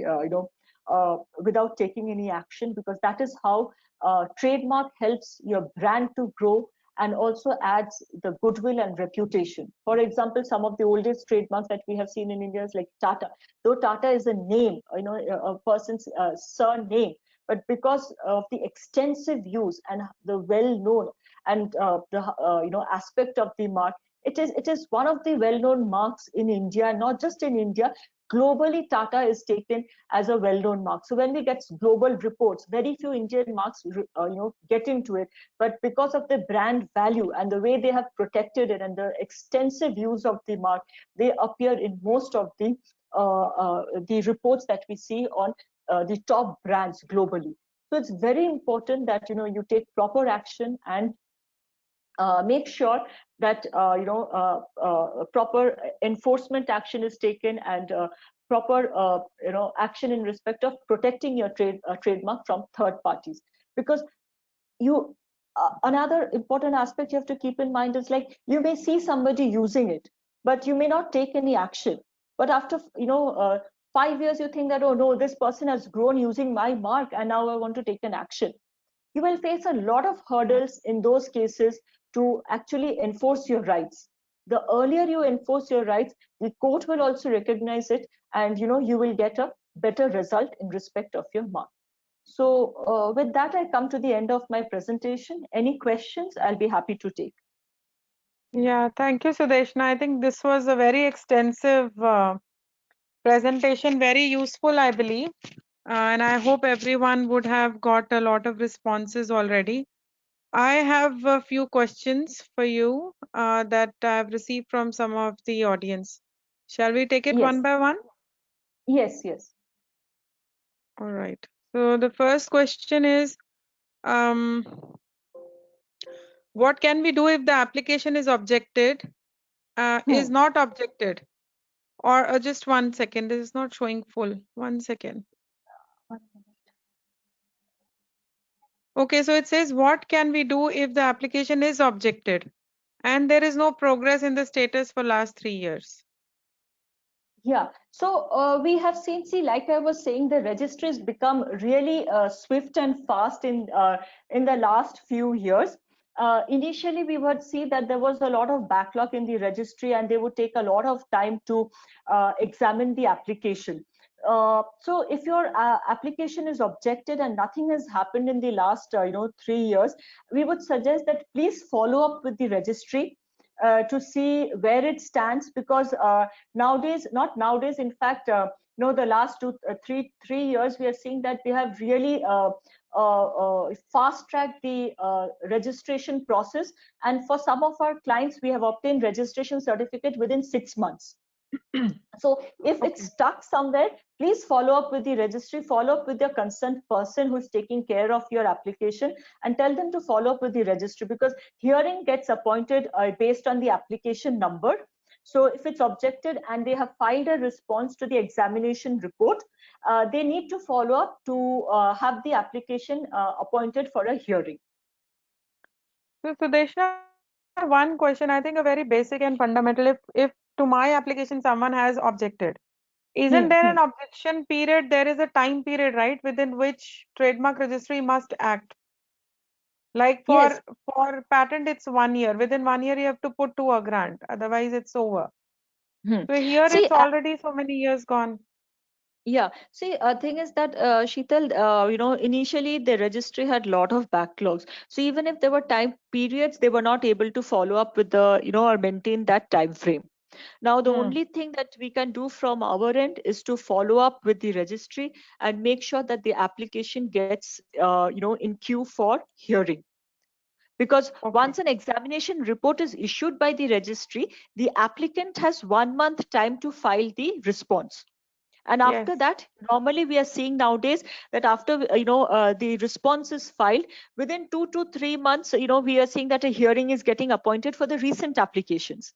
without taking any action, because that is how trademark helps your brand to grow and also adds the goodwill and reputation. For example, some of the oldest trademarks that we have seen in India is like Tata. Though Tata is a name, a person's surname, but because of the extensive use and the well-known and the aspect of the mark, it is one of the well-known marks in India. Not just in India, globally, Tata is taken as a well-known mark. So when we get global reports, very few Indian marks get into it, but because of the brand value and the way they have protected it and the extensive use of the mark, they appear in most of the reports that we see on the top brands globally. So it's very important that you take proper action and make sure that proper enforcement action is taken, and proper action in respect of protecting your trademark from third parties. Because you another important aspect you have to keep in mind is, like, you may see somebody using it, but you may not take any action. But after 5 years, you think that, oh no, this person has grown using my mark, and now I want to take an action. You will face a lot of hurdles in those cases to actually enforce your rights. The earlier you enforce your rights, the court will also recognize it, and you will get a better result in respect of your mark. So with that, I come to the end of my presentation. Any questions? I'll be happy to take. Yeah, thank you, Sudeshna. I think this was a very extensive presentation, very useful, I believe. And I hope everyone would have got a lot of responses already. I have a few questions for you that I've received from some of the audience. Shall we take it Yes, one by one? yes. All right. So the first question is, um, what can we do if the application is objected, is not objected? Or just 1 second, this is not showing full. 1 second. Okay, so it says, what can we do if the application is objected and there is no progress in the status for last 3 years? Yeah, so we have seen, see, like I was saying, the registries become really swift and fast in the last few years. Initially, we would see that there was a lot of backlog in the registry, and they would take a lot of time to examine the application. So if your application is objected and nothing has happened in the last 3 years, we would suggest that please follow up with the registry to see where it stands, because nowadays, not nowadays, in fact, the last 3 years, we are seeing that we have really fast tracked the registration process. And for some of our clients, we have obtained registration certificate within 6 months. So if it's stuck somewhere, please follow up with the registry, follow up with your concerned person who's taking care of your application, and tell them to follow up with the registry, because hearing gets appointed based on the application number. So if it's objected and they have filed a response to the examination report, they need to follow up to have the application appointed for a hearing. So Sudeshna, one question, I think a very basic and fundamental. If to my application someone has objected, isn't there an objection period? There is a time period, right, within which trademark registry must act. Like Yes. for patent, it's 1 year. Within 1 year, you have to put to a grant. Otherwise, it's over. So here See, it's already so many years gone. yeah, see, thing is that Sheetal, initially the registry had lot of backlogs. So even if there were time periods, they were not able to follow up with the, or maintain that time frame. Now, the only thing that we can do from our end is to follow up with the registry and make sure that the application gets, in queue for hearing. Because Okay. once an examination report is issued by the registry, the applicant has 1 month time to file the response. And after Yes. that, normally we are seeing nowadays that after the response is filed, within 2 to 3 months, we are seeing that a hearing is getting appointed for the recent applications.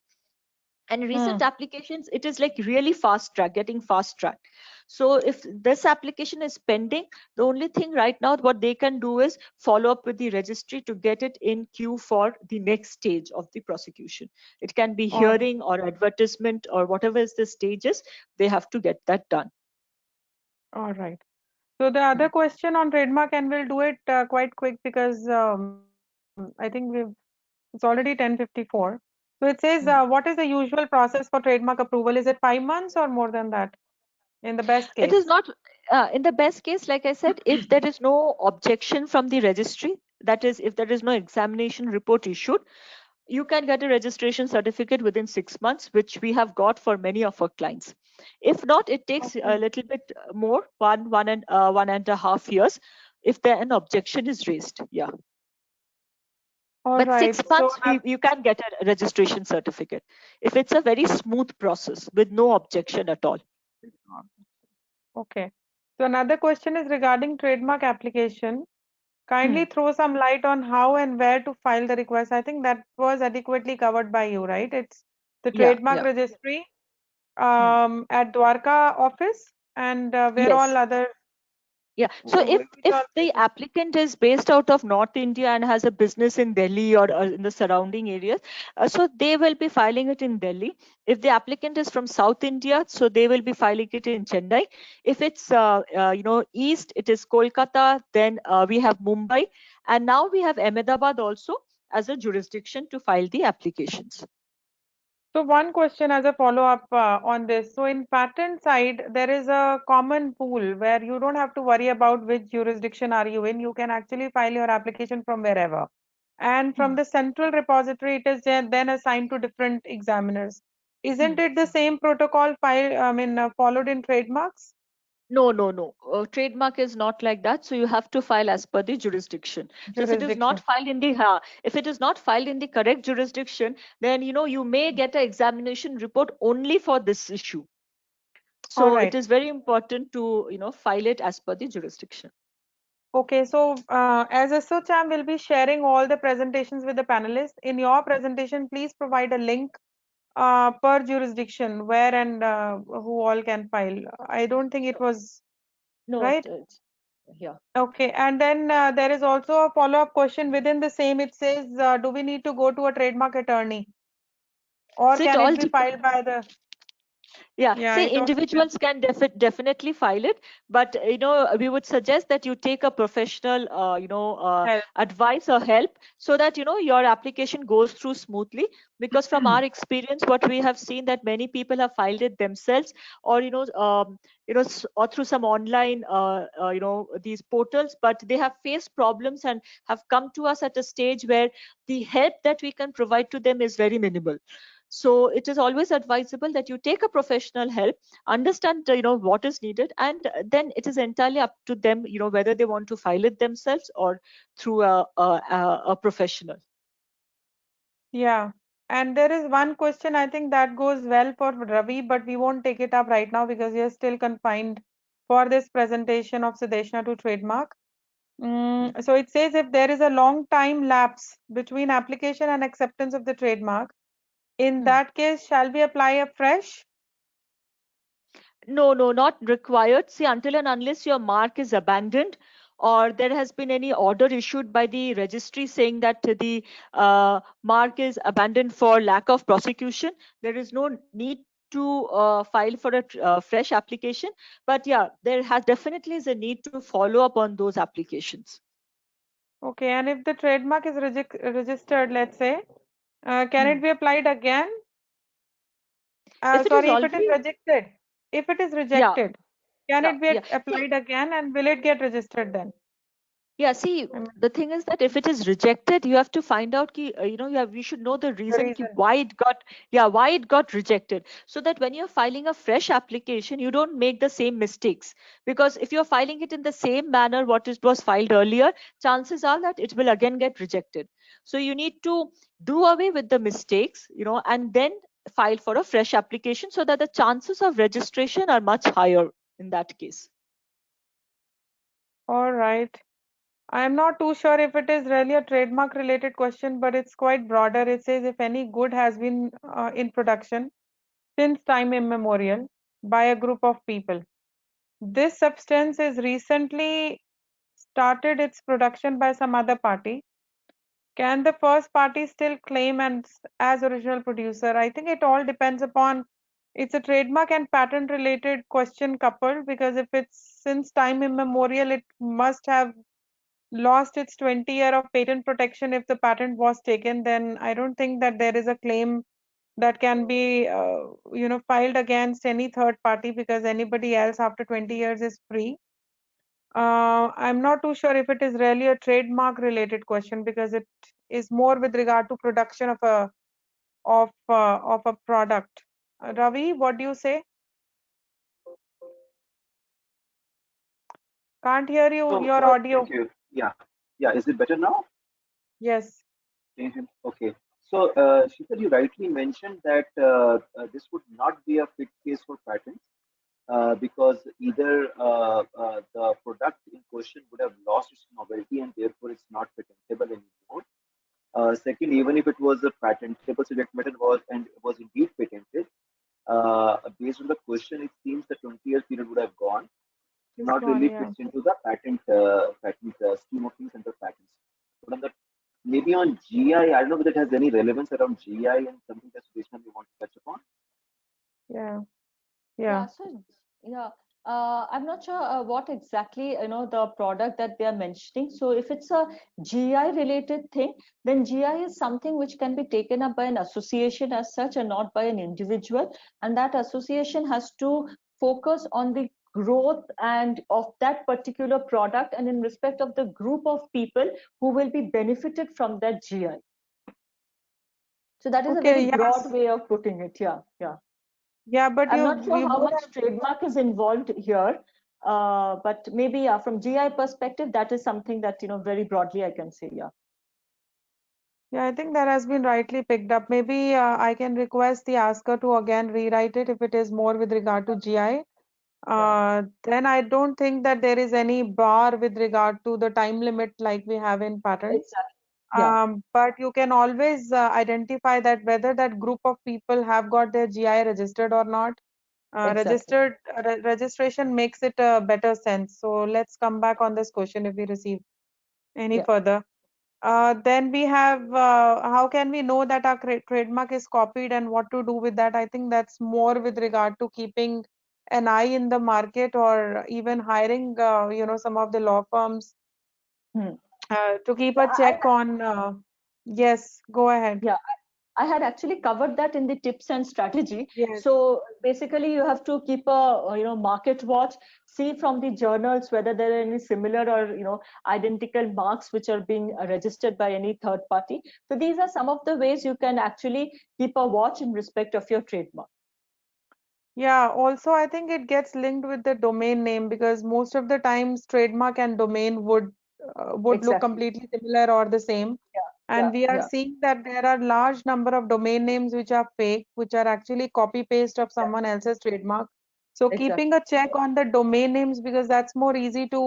And recent applications, it is like really fast track, getting fast track. So if this application is pending, the only thing right now what they can do is follow up with the registry to get it in queue for the next stage of the prosecution. It can be All, hearing or advertisement or whatever is the stages, they have to get that done. all right. So the other question on trademark, and we'll do it quite quick because I think it's already 10:54. So it says, what is the usual process for trademark approval? Is it 5 months or more than that in the best It case? is not, in the best case, like I said, if there is no objection from the registry, that is, if there is no examination report issued, you can get a registration certificate within 6 months, which we have got for many of our clients. If not, it takes a Okay. little bit more, 1.5 years, if there an objection is raised. Yeah. All But right. 6 months, you can get a registration certificate if it's a very smooth process with no objection at all. Okay. So another question is regarding trademark application. Kindly Hmm. throw some light on how and where to file the request. I think that was adequately covered by you, right? It's the Yeah, trademark yeah. registry. at Dwarka office, and where all Yes. other Yeah. So which if all the places? applicant is based out of North India and has a business in Delhi or in the surrounding areas, so they will be filing it in Delhi. If the applicant is from South India, so they will be filing it in Chennai. If it's east, it is Kolkata. Then we have Mumbai, and now we have Ahmedabad also as a jurisdiction to file the applications. So one question as a follow-up on this. So in patent side, there is a common pool where you don't have to worry about which jurisdiction are you in. You can actually file your application from wherever. And from Hmm. the central repository, it is then assigned to different examiners. Isn't Hmm. it the same protocol followed in trademarks? No, no, no. Trademark is not like that. So you have to file as per the jurisdiction. So Jurisdiction. if it is not filed in the correct jurisdiction, then you may get an examination report only for this issue. All So it right. is very important to file it as per the jurisdiction. Okay, so as ASSOCHAM will be sharing all the presentations with the panelists. In your presentation, please provide a link per jurisdiction where and who all can file. I don't think it was No, right. yeah. Okay, and then there is also a follow-up question within the same. It says, do we need to go to a trademark attorney, or So it can it all be depends. filed by the? Yeah, Yeah, say it all depends. individuals can definitely file it, but we would suggest that you take a professional Help. advice or help so that your application goes through smoothly. Because from our experience, what we have seen that many people have filed it themselves, or or through some online these portals, but they have faced problems and have come to us at a stage where the help that we can provide to them is very minimal. So it is always advisable that you take a professional help, understand what is needed, and then it is entirely up to them whether they want to file it themselves or through a professional. Yeah, and there is one question I think that goes well for Ravi, but we won't take it up right now because we are still confined for this presentation of Sudeshna to trademark. So it says if there is a long time lapse between application and acceptance of the trademark, in Hmm. that case, shall we apply afresh? No, no, not required. See, until and unless your mark is abandoned or there has been any order issued by the registry saying that the mark is abandoned for lack of prosecution, there is no need to file for a fresh application. But yeah, there has definitely is a need to follow up on those applications. Okay, and if the trademark is registered, let's say, can Hmm. it be applied again? If it is Sorry, if it is already, rejected. If it is yeah, rejected, can yeah, it be yeah. See, applied again and will it get registered then? yeah, see, I mean, the thing is that if it is rejected, you have to find out ki, you should know the the reason ki reason. why it got rejected, so that when you're filing a fresh application, you don't make the same mistakes. Because if you're filing it in the same manner what it was filed earlier, chances are that it will again get rejected. So you need to do away with the mistakes, and then file for a fresh application so that the chances of registration are much higher in that case. All right. I'm not too sure if it is really a trademark related question, but it's quite broader. It says if any good has been in production since time immemorial by a group of people. This substance is recently started its production by some other party. Can the first party still claim as original producer? I think it all depends upon it's a trademark and patent related question coupled because if it's since time immemorial, it must have lost its 20-year of patent protection if the patent was taken, then I don't think that there is a claim that can be filed against any third party because anybody else after 20 years is free. I'm not too sure if it is really a trademark related question because it is more with regard to production of a product. Ravi, what do you say? Can't hear you. So, Your audio. thank you. Yeah, yeah. Is it better now? Yes. Can you hear me? Okay. So, Shikhar, you rightly mentioned that this would not be a fit case for patents because either the product in question would have lost its novelty and therefore it's not patentable anymore. Second, even if it was a patentable subject matter was and was indeed patented, based on the question, it seems the 20-year period would have gone. It's Not gone, really yeah. fits into the patent scheme of things under patents. But on the maybe on GI, I don't know whether it has any relevance around GI and something that Sudeshna we want to touch upon. Yeah. Yeah, Yeah. so yeah, I'm not sure what exactly the product that they are mentioning. So if it's a GI related thing, then GI is something which can be taken up by an association as such and not by an individual. And that association has to focus on the growth and of that particular product and in respect of the group of people who will be benefited from that GI. So that is a Okay, very broad yes. way of putting it. Yeah, yeah. Yeah, but I'm not sure you how both much have, trademark is involved here, but maybe from GI perspective, that is something that very broadly I can say. Yeah, yeah, I think that has been rightly picked up. Maybe I can request the asker to again rewrite it if it is more with regard to GI. yeah, Then I don't think that there is any bar with regard to the time limit like we have in patents. exactly. Yeah, But you can always identify that whether that group of people have got their GI registered or not. exactly. Registration makes it a better sense. So let's come back on this question if we receive any Yeah. further. Then we have how can we know that our trademark is copied and what to do with that? I think that's more with regard to keeping an eye in the market or even hiring, some of the law firms Hmm. to keep Yeah, a check on. Yes, go ahead. yeah. I had actually covered that in the tips and strategy. Yes. So basically, you have to keep a market watch, see from the journals whether there are any similar or identical marks which are being registered by any third party. So these are some of the ways you can actually keep a watch in respect of your trademark. Yeah, also I think it gets linked with the domain name because most of the times trademark and domain would look Exactly. completely similar or the same. Yeah. And Yeah. we are Yeah. seeing that there are large number of domain names which are fake, which are actually copy paste of Yeah. someone else's trademark. So keeping Exactly. a check on the domain names because that's more easy to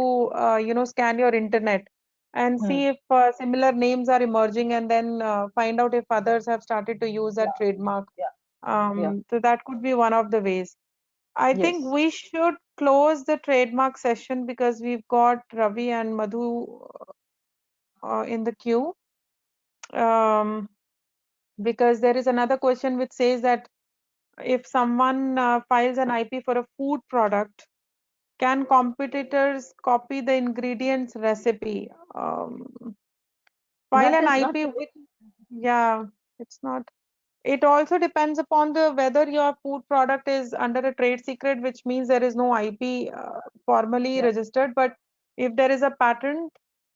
scan your internet and Hmm. see if similar names are emerging and then find out if others have started to use that Yeah. trademark. Yeah. Yeah. So that could be one of the ways. I think Yes. we should close the trademark session because we've got Ravi and Madhu in the queue. Um, because there is another question which says that if someone files an IP for a food product, can competitors copy the ingredients recipe? File That an is not. IP with, yeah, it's not. It also depends upon the whether your food product is under a trade secret, which means there is no IP formally Yeah. registered. But if there is a patent,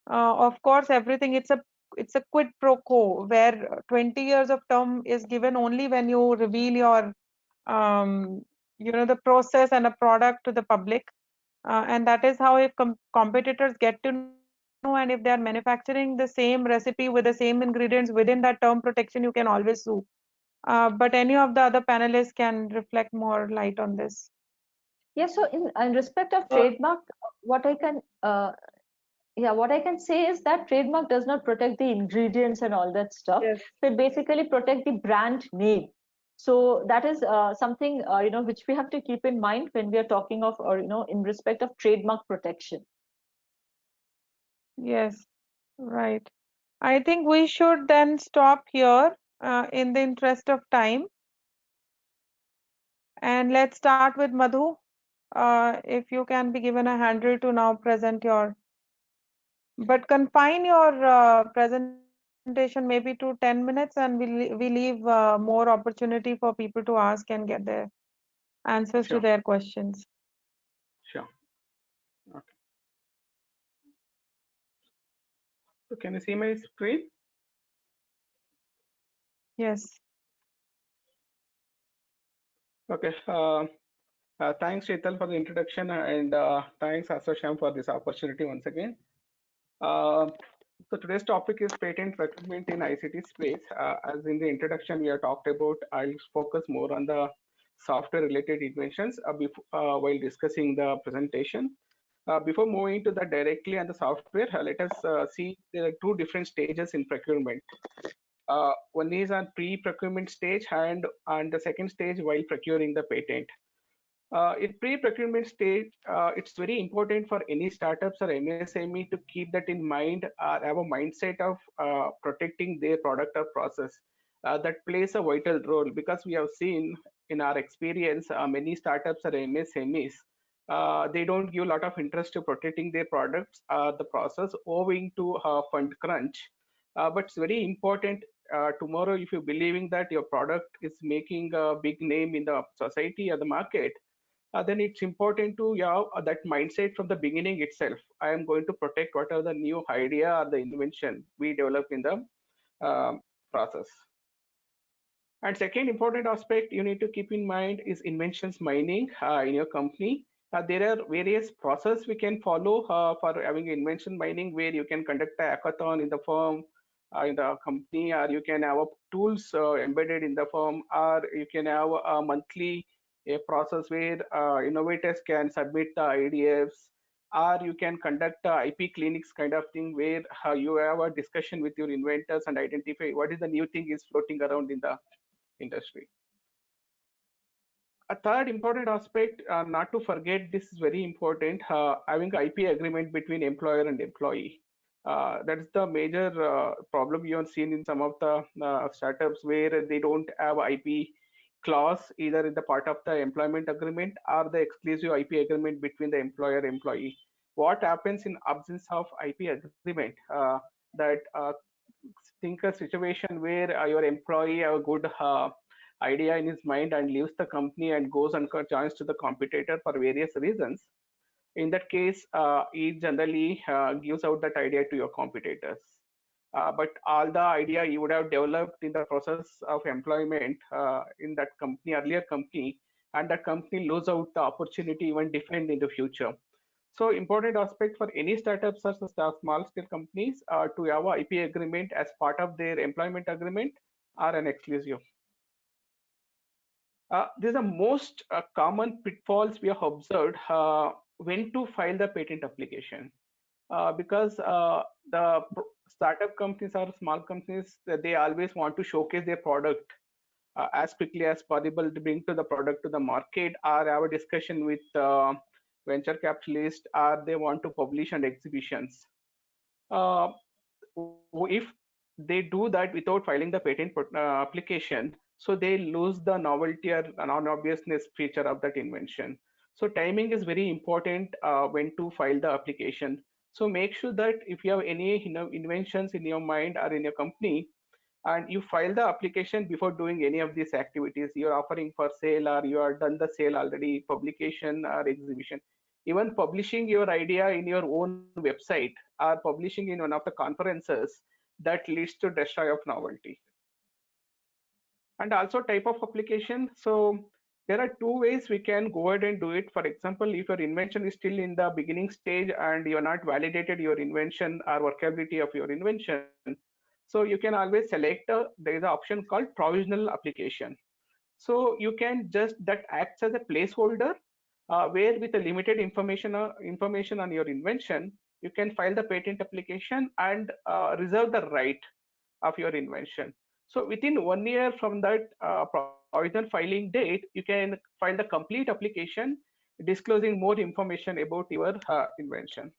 of course, everything it's a quid pro quo where 20 years of term is given only when you reveal your the process and a product to the public. And that is how if competitors get to know and if they are manufacturing the same recipe with the same ingredients within that term protection, you can always sue. But any of the other panelists can reflect more light on this. Yeah. So in respect of Uh, trademark, what I can what I can say is that trademark does not protect the ingredients and all that stuff. Yes. So it basically protect the brand name. So that is something which we have to keep in mind when we are talking of or in respect of trademark protection. Yes, right. I think we should then stop here in the interest of time. And let's start with Madhu. If you can be given a handle to now present your, but confine your presentation maybe to 10 minutes and we leave more opportunity for people to ask and get their answers to Sure, their questions. sure. Okay. So can you see my screen? Yes. Okay. Thanks, Sheetal, for the introduction, and thanks, Asasham, for this opportunity once again. Uh, so today's topic is patent recruitment in ICT space. As in the introduction, we have talked about, I'll focus more on the software-related inventions while discussing the presentation. Before moving to that directly on the software, let us see there are two different stages in procurement. One is on pre-procurement stage and on the second stage while procuring the patent. In pre-procurement stage, it's very important for any startups or MSME to keep that in mind or have a mindset of protecting their product or process. That plays a vital role because we have seen in our experience many startups or MSMEs, they don't give a lot of interest to protecting their products, the process owing to fund crunch. But it's very important tomorrow if you're believing that your product is making a big name in the society or the market, then it's important to have that mindset from the beginning itself. I am going to protect whatever the new idea or the invention we develop in the process. And second important aspect you need to keep in mind is inventions mining in your company. There are various process we can follow for having invention mining, where you can conduct a hackathon in the firm, in the company, or you can have tools embedded in the firm, or you can have a monthly a process where innovators can submit the IDFs, or you can conduct IP clinics kind of thing where you have a discussion with your inventors and identify what is the new thing is floating around in the industry. A third important aspect, not to forget, this is very important, having IP agreement between employer and employee. That is the major problem you have seen in some of the startups where they don't have IP clause either in the part of the employment agreement or the exclusive IP agreement between the employer and employee. What happens in absence of IP agreement? That think a situation where your employee have a good idea in his mind and leaves the company and goes and joins to the competitor for various reasons. In that case, he generally gives out that idea to your competitors. But all the idea you would have developed in the process of employment in that company, earlier company, and that company lose out the opportunity even different in the future. So important aspect for any startups such as small scale companies to have a IP agreement as part of their employment agreement or an exclusive. These are most common pitfalls we have observed when to file the patent application. Because the startup companies or small companies, they always want to showcase their product as quickly as possible to bring to the product to the market, or have a discussion with venture capitalists, or they want to publish on exhibitions. If they do that without filing the patent application, so they lose the novelty or non-obviousness feature of that invention. So timing is very important when to file the application. So make sure that if you have any inventions in your mind or in your company, and you file the application before doing any of these activities, you're offering for sale or you are done the sale already, publication or exhibition, even publishing your idea in your own website or publishing in one of the conferences, that leads to destroy of novelty. And also type of application. So there are two ways we can go ahead and do it. For example, if your invention is still in the beginning stage and you are not validated your invention or workability of your invention, so you can always select there is an option called provisional application. So you can just, that acts as a placeholder where with a limited information on your invention, you can file the patent application and reserve the right of your invention. So within 1 year from that provisional filing date, you can file the complete application disclosing more information about your invention.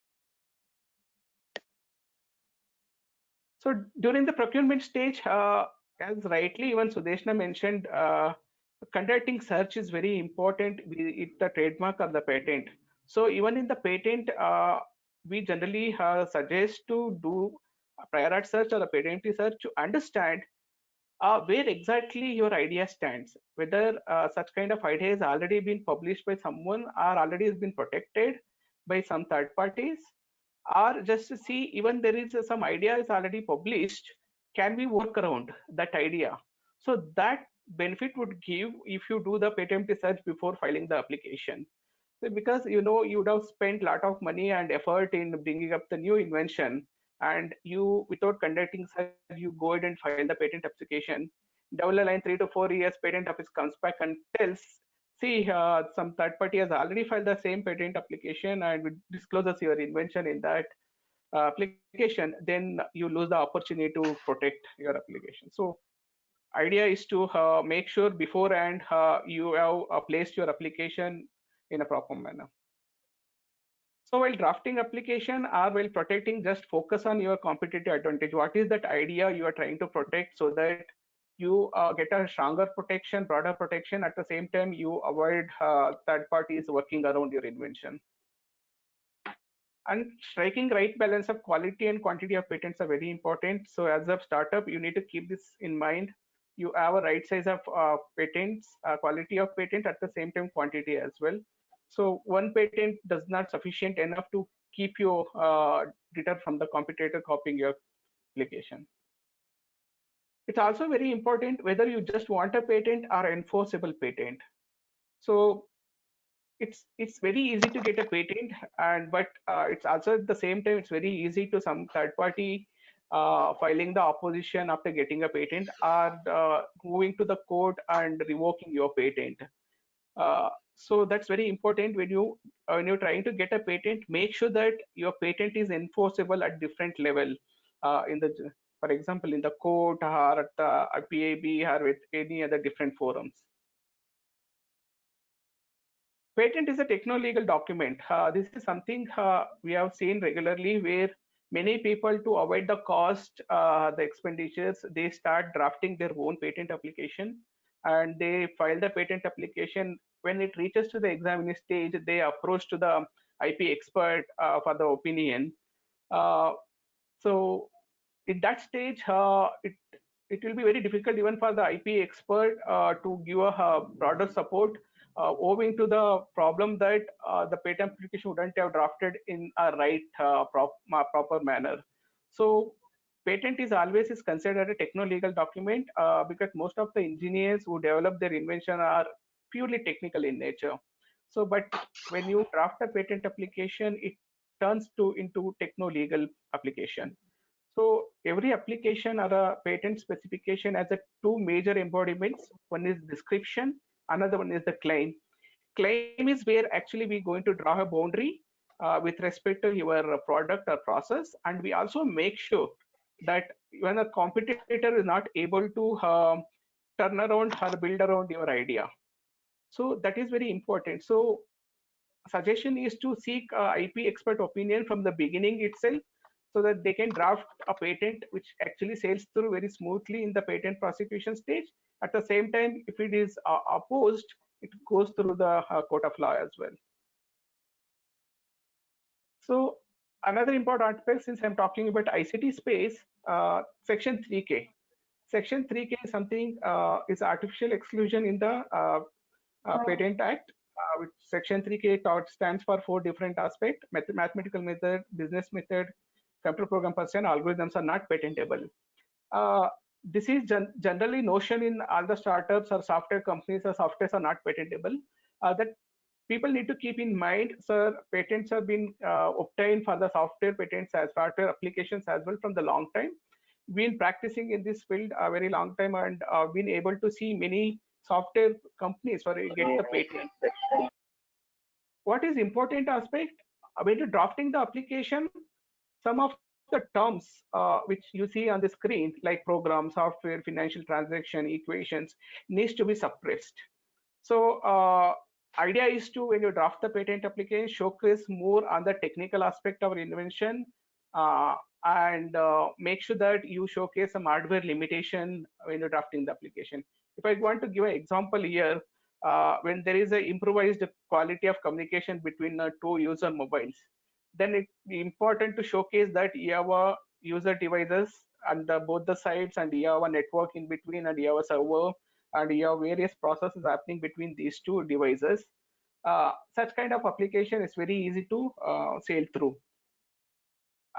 So during the procurement stage, as rightly even Sudeshna mentioned, conducting search is very important, be it the trademark or the patent. So even in the patent, we generally suggest to do a prior art search or a patent research to understand where exactly your idea stands, whether such kind of idea has already been published by someone or already has been protected by some third parties, or just to see even there is some idea is already published, can we work around that idea? So that benefit would give if you do the patent research before filing the application. So because you would have spent a lot of money and effort in bringing up the new invention, and you without conducting such, you go ahead and file the patent application. Down the line, 3 to 4 years, patent office comes back and tells, see, some third party has already filed the same patent application and discloses your invention in that. application, then you lose the opportunity to protect your application. So idea is to make sure beforehand you have placed your application in a proper manner. So while drafting application or while protecting, just focus on your competitive advantage. What is that idea you are trying to protect, so that you get a stronger protection, broader protection. At the same time, you avoid third parties working around your invention. And striking right balance of quality and quantity of patents are very important. So as a startup, you need to keep this in mind. You have a right size of patents, quality of patent, at the same time quantity as well. So one patent does not sufficient enough to keep you deter from the competitor copying your application. It's also very important whether you just want a patent or enforceable patent. So it's very easy to get a patent, and but it's also at the same time it's very easy to some third party filing the opposition after getting a patent, or moving to the court and revoking your patent. So that's very important when you're trying to get a patent. Make sure that your patent is enforceable at different level, in the, for example, in the court or at the PAB or with any other different forums. Patent is a techno-legal document. This is something we have seen regularly, where many people, to avoid the cost, the expenditures, they start drafting their own patent application, and they file the patent application. When it reaches to the examining stage, they approach to the IP expert for the opinion. So in that stage, it will be very difficult even for the IP expert to give a broader support, owing to the problem that the patent application wouldn't have drafted in a right proper manner. So patent is always considered a techno-legal document, because most of the engineers who develop their invention are purely technical in nature. So but when you draft a patent application, it turns into techno-legal application. So every application or a patent specification has a two major embodiments. One is description, another one is the claim. Claim is where actually we're going to draw a boundary with respect to your product or process, and we also make sure that when a competitor is not able to turn around or build around your idea. So that is very important. So suggestion is to seek IP expert opinion from the beginning itself, so that they can draft a patent which actually sails through very smoothly in the patent prosecution stage. At the same time, if it is opposed, it goes through the court of law as well. So another important aspect, since I'm talking about ICT space, Section 3K. Section 3K is something, is artificial exclusion in the Patent Act, which Section 3K stands for 4 different aspects: mathematical method, business method, computer program person, algorithms are not patentable. This is generally notion in all the startups or software companies, or softwares are not patentable. That people need to keep in mind. Sir, patents have been obtained for the software patents as software applications as well from the long time. Been practicing in this field a very long time, and been able to see many software companies for get the patent. What is important aspect when you're drafting the application, some of the terms which you see on the screen, like program, software, financial transaction, equations, needs to be suppressed. So idea is to, when you draft the patent application, showcase more on the technical aspect of invention, and make sure that you showcase some hardware limitation when you're drafting the application. If I want to give an example here, when there is an improvised quality of communication between two user mobiles, then it's important to showcase that you have a user devices on both the sides, and you have a network in between, and you have a server, and you have various processes happening between these two devices. Such kind of application is very easy to sail through.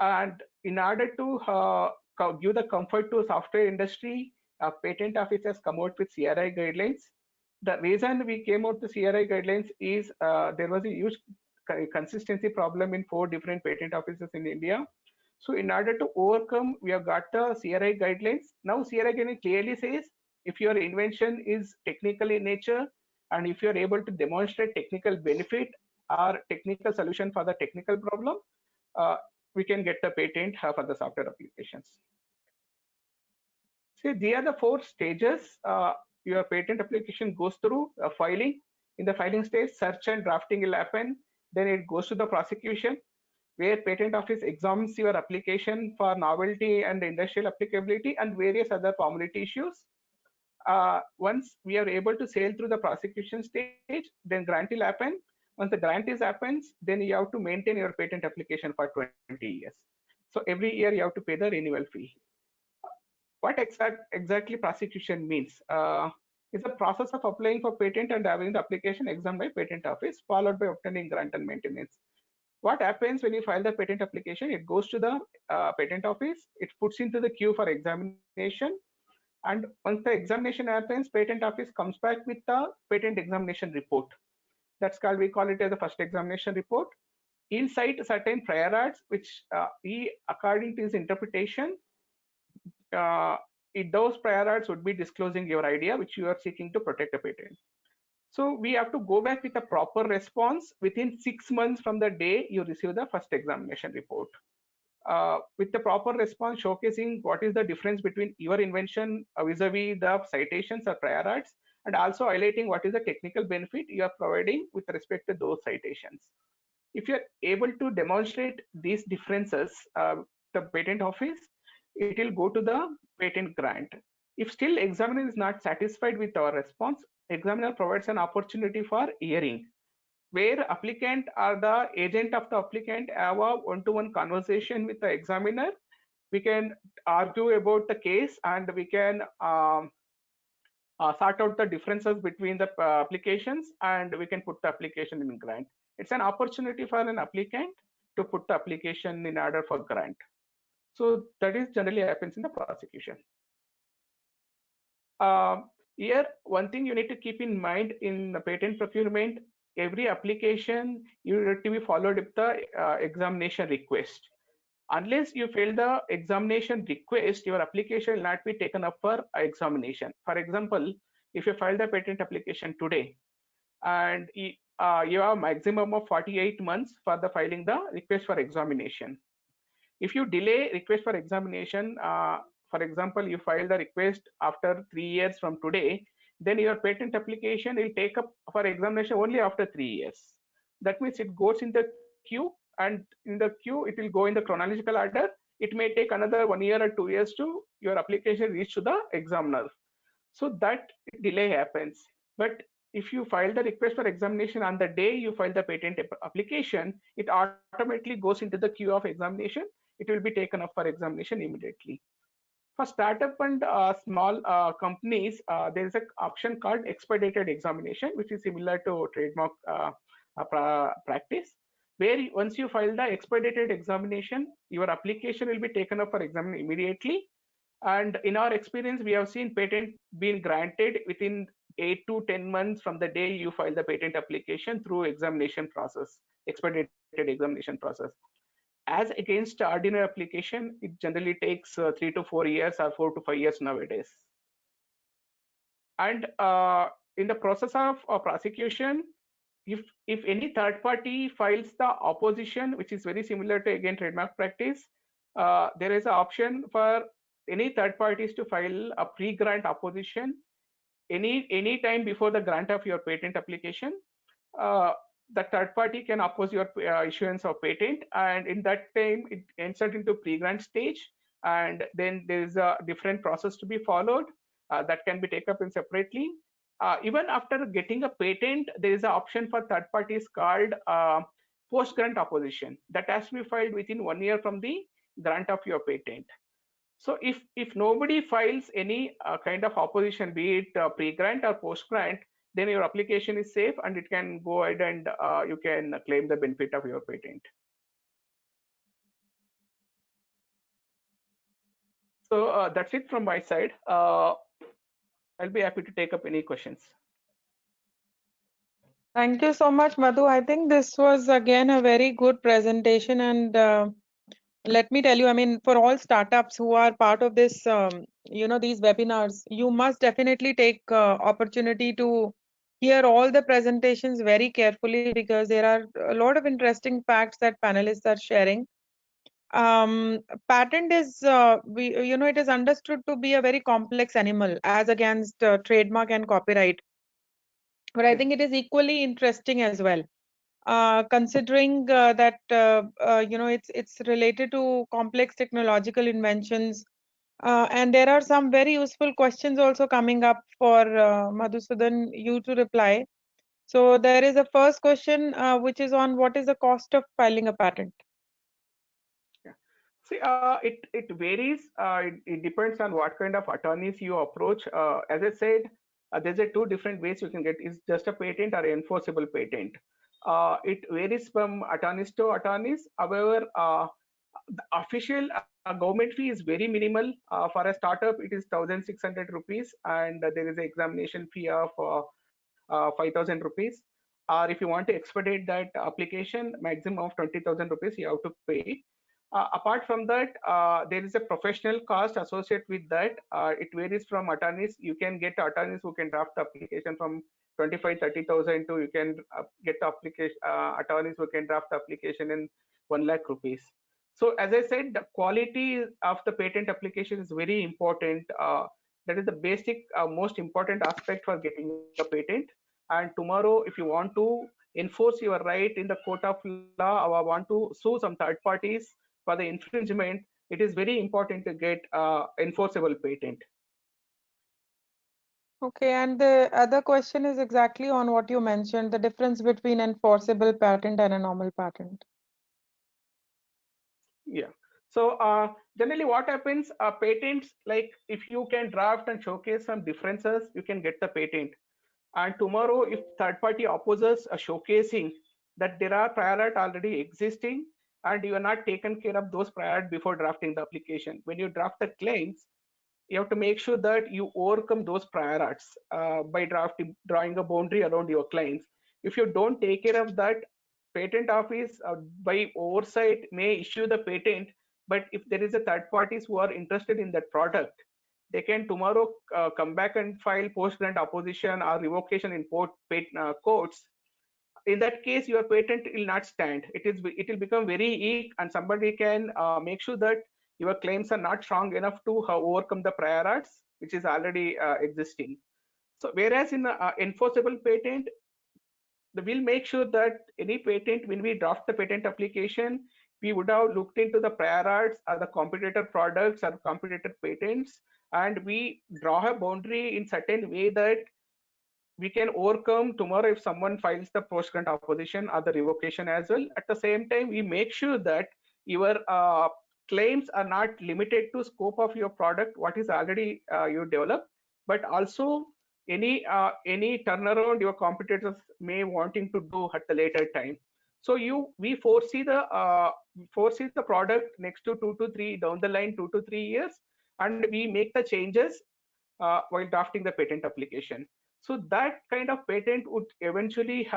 And in order to give the comfort to software industry, patent office has come out with CRI guidelines. The reason we came out with CRI guidelines is there was a huge consistency problem in 4 different patent offices in India. So in order to overcome, we have got the CRI guidelines. Now CRI guidelines clearly says, if your invention is technical in nature, and if you're able to demonstrate technical benefit or technical solution for the technical problem, we can get the patent for the software applications. See, these are the 4 stages your patent application goes through. Filing. In the filing stage, search and drafting will happen. Then it goes to the prosecution, where patent office examines your application for novelty and industrial applicability and various other formality issues. Once we are able to sail through the prosecution stage, then grant will happen. Once the grant happens, then you have to maintain your patent application for 20 years. So every year you have to pay the renewal fee. What exactly prosecution means? It's a process of applying for patent and having the application examined by patent office, followed by obtaining grant and maintenance. What happens when you file the patent application? It goes to the patent office, it puts into the queue for examination, and once the examination happens, patent office comes back with the patent examination report. That's called, we call it as the first examination report. He'll cite certain prior arts, which he, according to his interpretation, those prior arts would be disclosing your idea, which you are seeking to protect a patent. So we have to go back with a proper response within 6 months from the day you receive the first examination report. With the proper response showcasing what is the difference between your invention vis-a-vis the citations or prior arts, and also highlighting what is the technical benefit you are providing with respect to those citations. If you're able to demonstrate these differences, the patent office, it will go to the patent grant. If still examiner is not satisfied with our response, examiner provides an opportunity for hearing, where applicant or the agent of the applicant have a one-to-one conversation with the examiner. We can argue about the case, and we can sort out the differences between the applications, and we can put the application in grant. It's an opportunity for an applicant to put the application in order for grant. So that is generally happens in the prosecution. Here, one thing you need to keep in mind in the patent procurement, every application you need to be followed with the examination request. Unless you fail the examination request, your application will not be taken up for examination. For example, if you file the patent application today, and you have a maximum of 48 months for the filing the request for examination. If you delay request for examination, for example, you file the request after 3 years from today, then your patent application will take up for examination only after 3 years. That means it goes in the queue, and in the queue, it will go in the chronological order. It may take another 1 year or 2 years to your application reach to the examiner. So that delay happens. But if you file the request for examination on the day you file the patent application, it automatically goes into the queue of examination. It will be taken up for examination immediately. For startup and small companies, there is an option called expedited examination, which is similar to trademark practice, where once you file the expedited examination, your application will be taken up for examination immediately. And in our experience, we have seen patent being granted within 8 to 10 months from the day you file the patent application through examination process, expedited examination process. As against ordinary application, it generally takes 3 to 4 years or 4 to 5 years nowadays. And in the process of prosecution, if any third party files the opposition, which is very similar to again trademark practice, there is an option for any third parties to file a pre-grant opposition any time before the grant of your patent application. The third party can oppose your issuance of patent, and in that time it enters into pre-grant stage, and then there is a different process to be followed that can be taken up in separately. Even after getting a patent, there is an option for third parties called post-grant opposition that has to be filed within 1 year from the grant of your patent. So if nobody files any kind of opposition, be it pre-grant or post-grant, then your application is safe and it can go ahead and you can claim the benefit of your patent. So that's it from my side. I'll be happy to take up any questions. Thank you so much, Madhu. I think this was again a very good presentation, and let me tell you, I mean, for all startups who are part of this, these webinars, you must definitely take opportunity to hear all the presentations very carefully, because there are a lot of interesting facts that panelists are sharing. Patent is, it is understood to be a very complex animal as against trademark and copyright. But I Yeah. think it is equally interesting as well, considering that it's related to complex technological inventions, and there are some very useful questions also coming up for Madhusudan you to reply. So there is a first question which is on what is the cost of filing a patent? Yeah. See, it varies. It depends on what kind of attorneys you approach. As I said, there's a two different ways you can get. Is just a patent or enforceable patent. It varies from attorneys to attorneys. However, the official government fee is very minimal. For a startup, it is 1,600 rupees, and there is an examination fee of 5,000 rupees. Or if you want to expedite that application, maximum of 20,000 rupees you have to pay. Apart from that, there is a professional cost associated with that. It varies from attorneys. You can get attorneys who can draft the application from 25, 30,000 to you can get the application attorneys who can draft the application in 1 lakh rupees. So as I said, the quality of the patent application is very important. That is the basic, most important aspect for getting a patent. And tomorrow, if you want to enforce your right in the court of law or want to sue some third parties for the infringement, it is very important to get enforceable patent. Okay, and the other question is exactly on what you mentioned, the difference between enforceable patent and a normal patent. Yeah. So generally what happens, patents, like if you can draft and showcase some differences, you can get the patent. And tomorrow, if third party opposes a showcasing that there are prior art already existing and you are not taken care of those prior art before drafting the application, when you draft the claims, you have to make sure that you overcome those prior arts by drawing a boundary around your claims. If you don't take care of that, patent office by oversight may issue the patent, but if there is a third parties who are interested in that product, they can tomorrow come back and file post grant opposition or revocation in courts. In that case, your patent will not stand. It will become very weak, and somebody can make sure that your claims are not strong enough to overcome the prior arts which is already existing. So whereas in enforceable patent, we'll make sure that any patent, when we draft the patent application, we would have looked into the prior arts or the competitor products or competitor patents, and we draw a boundary in certain way that we can overcome tomorrow if someone files the post grant opposition or the revocation as well. At the same time, we make sure that your claims are not limited to scope of your product, what is already you developed, but also any turnaround your competitors may wanting to do at the later time. So we foresee the product next to 2 to 3 down the line, 2 to 3 years, and we make the changes while drafting the patent application. So that kind of patent would eventually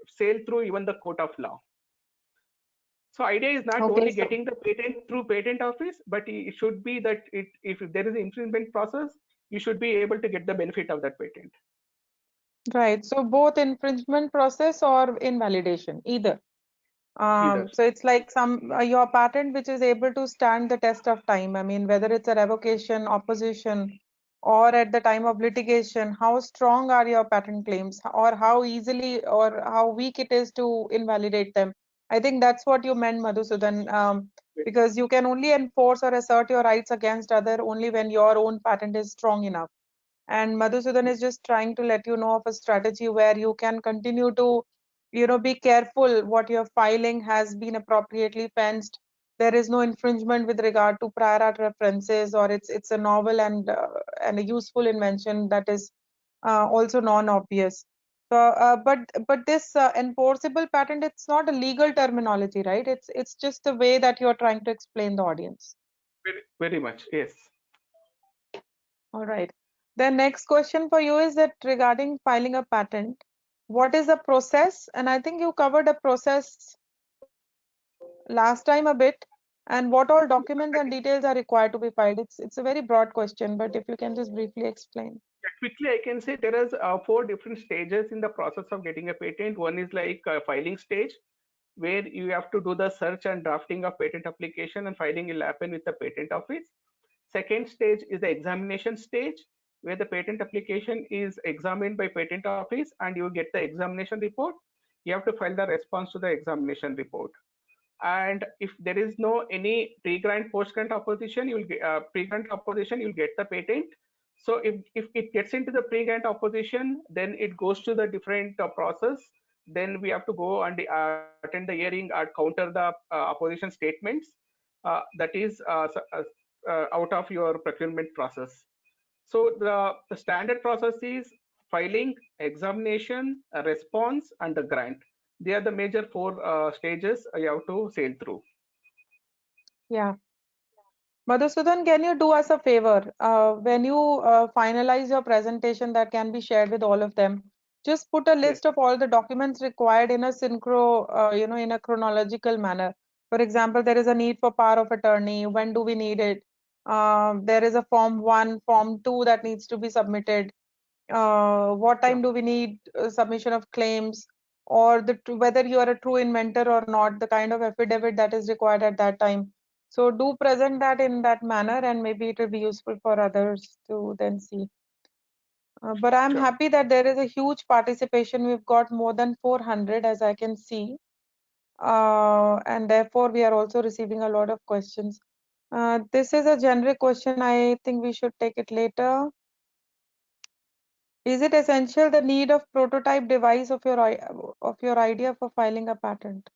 sail through even the court of law. So idea is not Okay, only so getting the patent through patent office, but it should be that if there is an infringement process, you should be able to get the benefit of that patent. right, so both infringement process or invalidation, either. Either. So it's like some your patent which is able to stand the test of time. I mean, whether it's a revocation, opposition, or at the time of litigation, how strong are your patent claims, or how easily or how weak it is to invalidate them. I think that's what you meant, Madhusudan, because you can only enforce or assert your rights against other only when your own patent is strong enough. And Madhusudan is just trying to let you know of a strategy where you can continue to, be careful what you're filing has been appropriately fenced. There is no infringement with regard to prior art references, or it's a novel and a useful invention that is also non-obvious. So, but this enforceable patent, it's not a legal terminology, right? It's just the way that you're trying to explain the audience. Very much, yes. All right. The next question for you is that regarding filing a patent, what is the process? And I think you covered the process last time a bit. And what all documents and details are required to be filed? It's a very broad question, but if you can just briefly explain. Quickly, I can say there is 4 different stages in the process of getting a patent. One is like a filing stage. where you have to do the search and drafting of patent application, and filing will happen with the patent office. Second stage is the examination stage, where the patent application is examined by patent office and you get the examination report. You have to file the response to the examination report. And if there is no any pre-grant post-grant opposition, you'll get pre-grant opposition, you'll get the patent. So if it gets into the pre-grant opposition, then it goes to the different process. Then we have to go and attend the hearing or counter the opposition statements. That is out of your procurement process. So the standard process is filing, examination, a response, and the grant. They are the major four stages you have to sail through. Yeah. Madhusudan, can you do us a favor? When you finalize your presentation that can be shared with all of them, just put a Yes. list of all the documents required in a in a chronological manner. For example, there is a need for power of attorney. When do we need it? There is a form 1, form 2 that needs to be submitted. What time do we need submission of claims, or whether you are a true inventor or not, the kind of affidavit that is required at that time. So do present that in that manner, and maybe it will be useful for others to then see. But I'm Sure. happy that there is a huge participation. We've got more than 400, as I can see. And therefore, we are also receiving a lot of questions. This is a generic question. I think we should take it later. Is it essential the need of prototype device of your idea for filing a patent?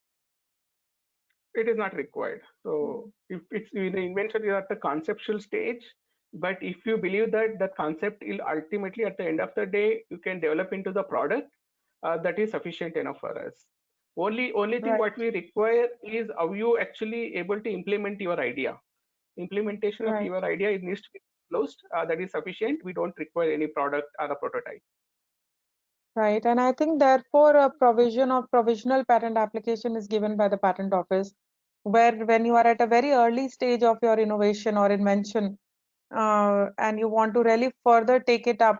It is not required. So if it's the invention is at the conceptual stage, but if you believe that the concept will ultimately at the end of the day you can develop into the product, that is sufficient enough for us. Only thing Right. what we require is how you actually able to implement your idea. Implementation of Right. your idea, it needs to be closed. That is sufficient. We don't require any product or a prototype. Right. And I think therefore a provision of provisional patent application is given by the patent office, where when you are at a very early stage of your innovation or invention, and you want to really further take it up,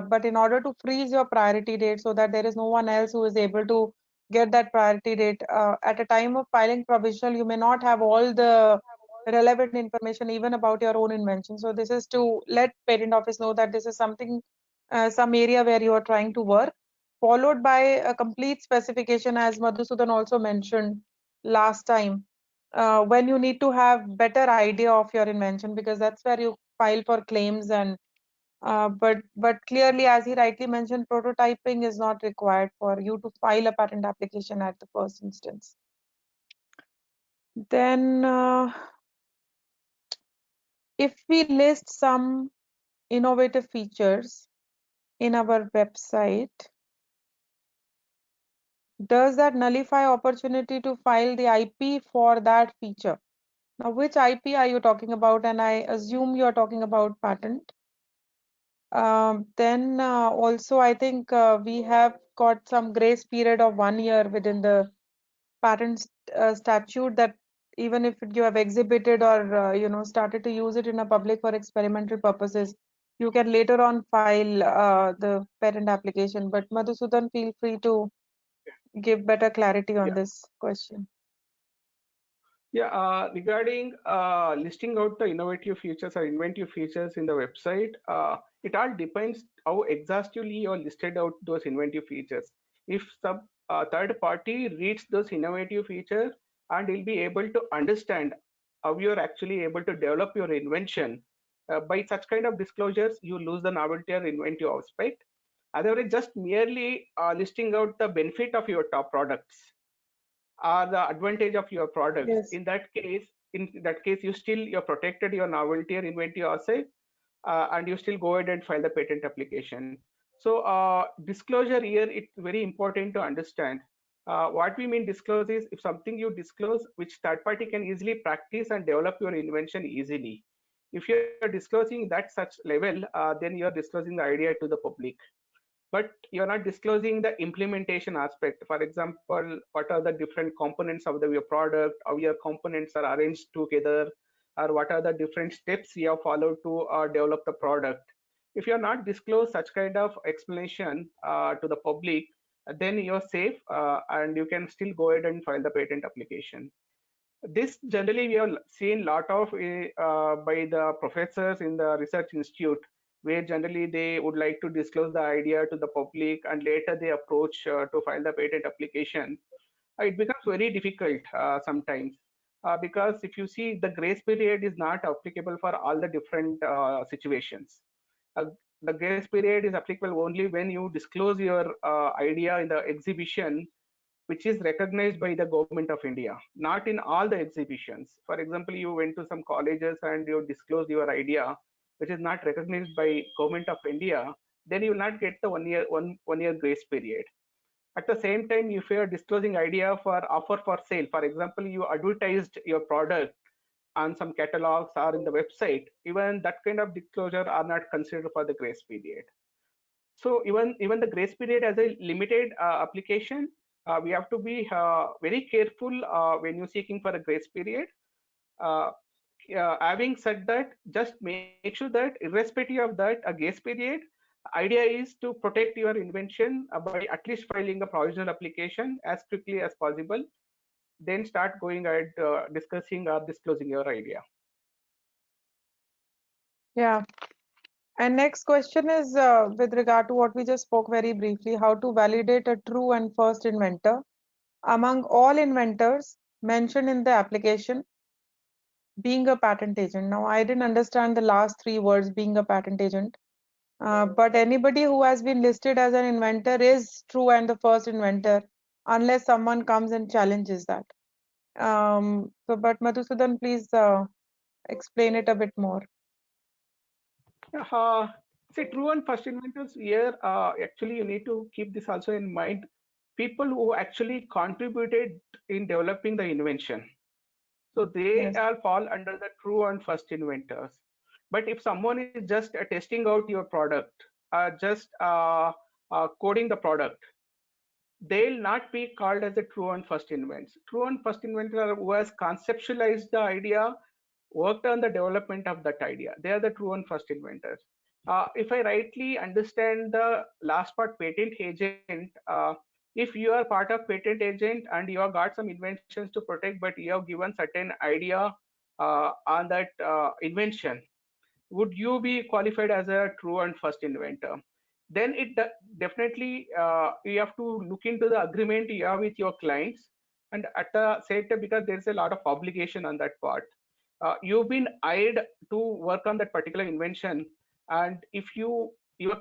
but in order to freeze your priority date so that there is no one else who is able to get that priority date, at a time of filing provisional, you may not have all the relevant information even about your own invention. So this is to let patent office know that this is something, some area where you are trying to work, followed by a complete specification, as Madhusudan also mentioned last time, when you need to have better idea of your invention, because that's where you file for claims. And but clearly, as he rightly mentioned, prototyping is not required for you to file a patent application at the first instance. Then if we list some innovative features in our website, does that nullify opportunity to file the IP for that feature? Now, which IP are you talking about? And I assume you're talking about patent. Then also, I think we have got some grace period of 1 year within the patent statute, that even if you have exhibited or started to use it in a public for experimental purposes, you can later on file the patent application. But Madhusudan, feel free to give better clarity on Yeah. this question. Yeah, regarding listing out the innovative features or inventive features in the website, it all depends how exhaustively you are listed out those inventive features. If some third party reads those innovative features and will be able to understand how you're actually able to develop your invention, by such kind of disclosures, you lose the novelty or inventive aspect. Otherwise, just merely listing out the benefit of your top products are the advantage of your products. Yes. In that case, you're protected your novelty or inventive asset, and you still go ahead and file the patent application. So disclosure here, it's very important to understand. What we mean disclose is if something you disclose which third party can easily practice and develop your invention easily. If you're disclosing that such level, then you're disclosing the idea to the public, but you're not disclosing the implementation aspect. For example, what are the different components of your product, how your components are arranged together, or what are the different steps you have followed to develop the product. If you're not disclose such kind of explanation to the public, then you're safe, and you can still go ahead and file the patent application. This generally we have seen lot of by the professors in the research institute, where generally they would like to disclose the idea to the public and later they approach to file the patent application. It becomes very difficult sometimes, because if you see, the grace period is not applicable for all the different situations. uh, the grace period is applicable only when you disclose your idea in the exhibition which is recognized by the government of India, not in all the exhibitions. For example, you went to some colleges and you disclosed your idea, which is not recognized by government of India, then you will not get the 1 year grace period. At the same time, if you are disclosing idea for offer for sale, for example, you advertised your product on some catalogs or in the website, even that kind of disclosure are not considered for the grace period. So even the grace period as a limited application, we have to be very careful when you're seeking for a grace period. Uh, Having said that, just make sure that irrespective of that, a grace period, idea is to protect your invention by at least filing a provisional application as quickly as possible. Then start going ahead discussing or disclosing your idea. Yeah. And next question is with regard to what we just spoke very briefly, how to validate a true and first inventor among all inventors mentioned in the application, being a patent agent. Now, I didn't understand the last three words, being a patent agent. But anybody who has been listed as an inventor is true and the first inventor, unless someone comes and challenges that. But Madhusudan, please explain it a bit more. Say true and first inventors here, actually you need to keep this also in mind. People who actually contributed in developing the invention. So they Yes. all fall under the true and first inventors. But if someone is just testing out your product, just coding the product, they'll not be called as a true and first invents. True and first inventor who has conceptualized the idea, worked on the development of that idea. They are the true and first inventors. If I rightly understand the last part, patent agent, if you are part of patent agent and you have got some inventions to protect, but you have given certain idea on that invention, would you be qualified as a true and first inventor? Then definitely you have to look into the agreement you have with your clients, and at the same time, because there's a lot of obligation on that part, you've been hired to work on that particular invention, and if your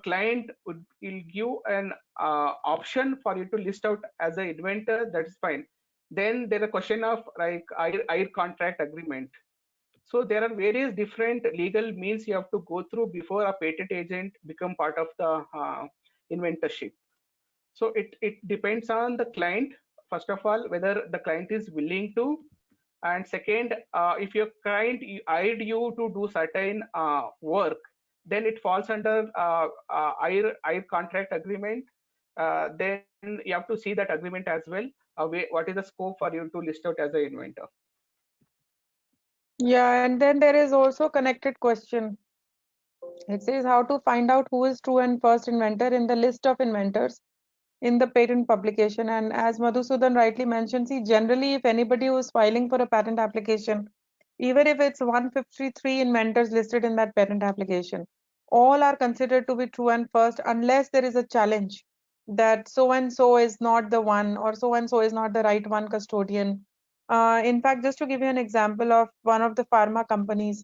client will give an option for you to list out as an inventor, that is fine. Then there's a question of like hire contract agreement. So there are various different legal means you have to go through before a patent agent become part of the inventorship. So it depends on the client, first of all, whether the client is willing to, and second, if your client hired you to do certain work, then it falls under hire contract agreement. Then you have to see that agreement as well. What is the scope for you to list out as an inventor? Yeah, and then there is also connected question. It says how to find out who is true and first inventor in the list of inventors in the patent publication. And as Madhusudan rightly mentioned, see, generally, if anybody who is filing for a patent application, even if it's 153 inventors listed in that patent application, all are considered to be true and first unless there is a challenge that so and so is not the one or so and so is not the right one custodian. In fact, just to give you an example of one of the pharma companies,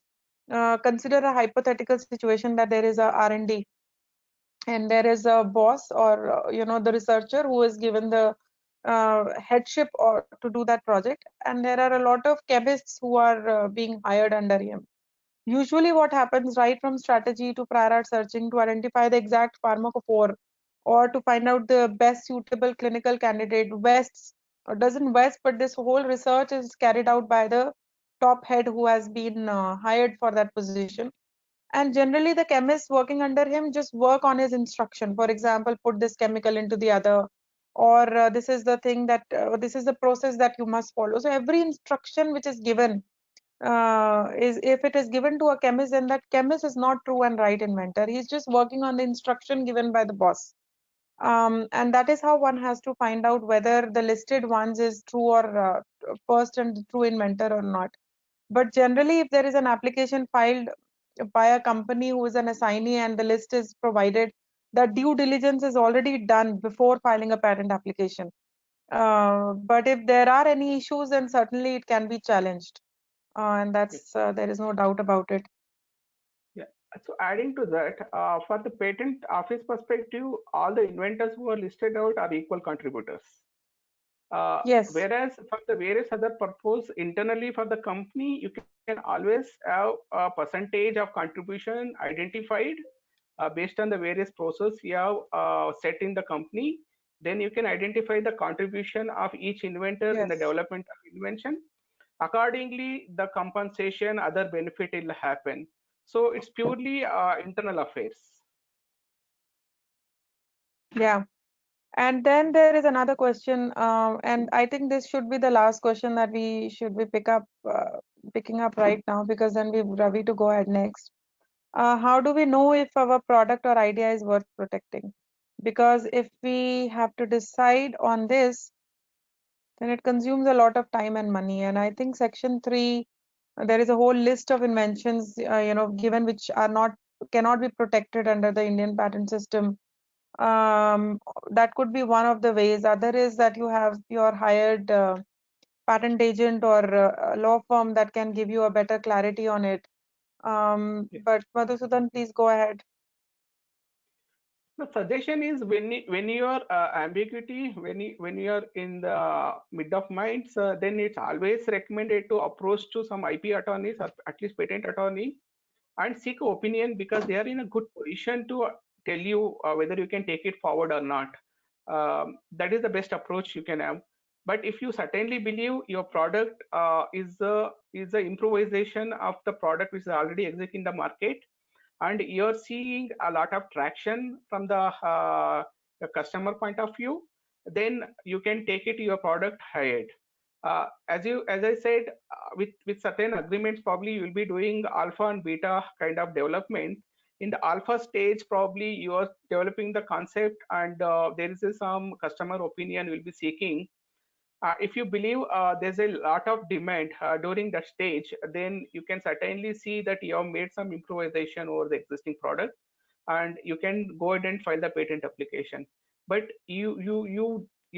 consider a hypothetical situation that there is a R&D and there is a boss or the researcher who is given the headship or to do that project, and there are a lot of chemists who are being hired under him. Usually what happens right from strategy to prior art searching to identify the exact pharmacophore or to find out the best suitable clinical candidate vests or doesn't vest, but this whole research is carried out by the top head who has been hired for that position. And generally the chemists working under him just work on his instruction. For example, put this chemical into the other, or this is the thing that this is the process that you must follow. So every instruction which is given is, if it is given to a chemist, then that chemist is not true and right inventor. He's just working on the instruction given by the boss. And that is how one has to find out whether the listed ones is true or first and true inventor or not. But generally, if there is an application filed by a company who is an assignee and the list is provided, the due diligence is already done before filing a patent application. But if there are any issues, then certainly it can be challenged. And that's there is no doubt about it. Yeah. So adding to that, for the patent office perspective, all the inventors who are listed out are equal contributors. Yes. Whereas for the various other purpose internally for the company, you can always have a percentage of contribution identified based on the various process you have set in the company. Then you can identify the contribution of each inventor in the Yes. development of invention. Accordingly, the compensation, other benefit will happen. So it's purely internal affairs. Yeah. And then there is another question, and I think this should be the last question that we should be picking up right now, because then we're ready to go ahead next. How do we know if our product or idea is worth protecting? Because if we have to decide on this, then it consumes a lot of time and money. And I think Section 3, there is a whole list of inventions, given which cannot be protected under the Indian patent system. That could be one of the ways. Other is that you have your hired patent agent or a law firm that can give you a better clarity on it. But Madhusudan, please go ahead. The suggestion is when you are ambiguity, when you are in the mid of minds, then it's always recommended to approach to some IP attorneys or at least patent attorney and seek opinion, because they are in a good position to tell you whether you can take it forward or not. That is the best approach you can have. But if you certainly believe your product is the improvisation of the product which is already existing in the market, and you're seeing a lot of traction from the customer point of view, then you can take it your product ahead. As I said, with certain agreements, probably you will be doing alpha and beta kind of development. In the alpha stage, probably you are developing the concept, and there is some customer opinion will be seeking. If you believe there's a lot of demand during that stage, then you can certainly see that you have made some improvisation over the existing product, and you can go ahead and file the patent application. But you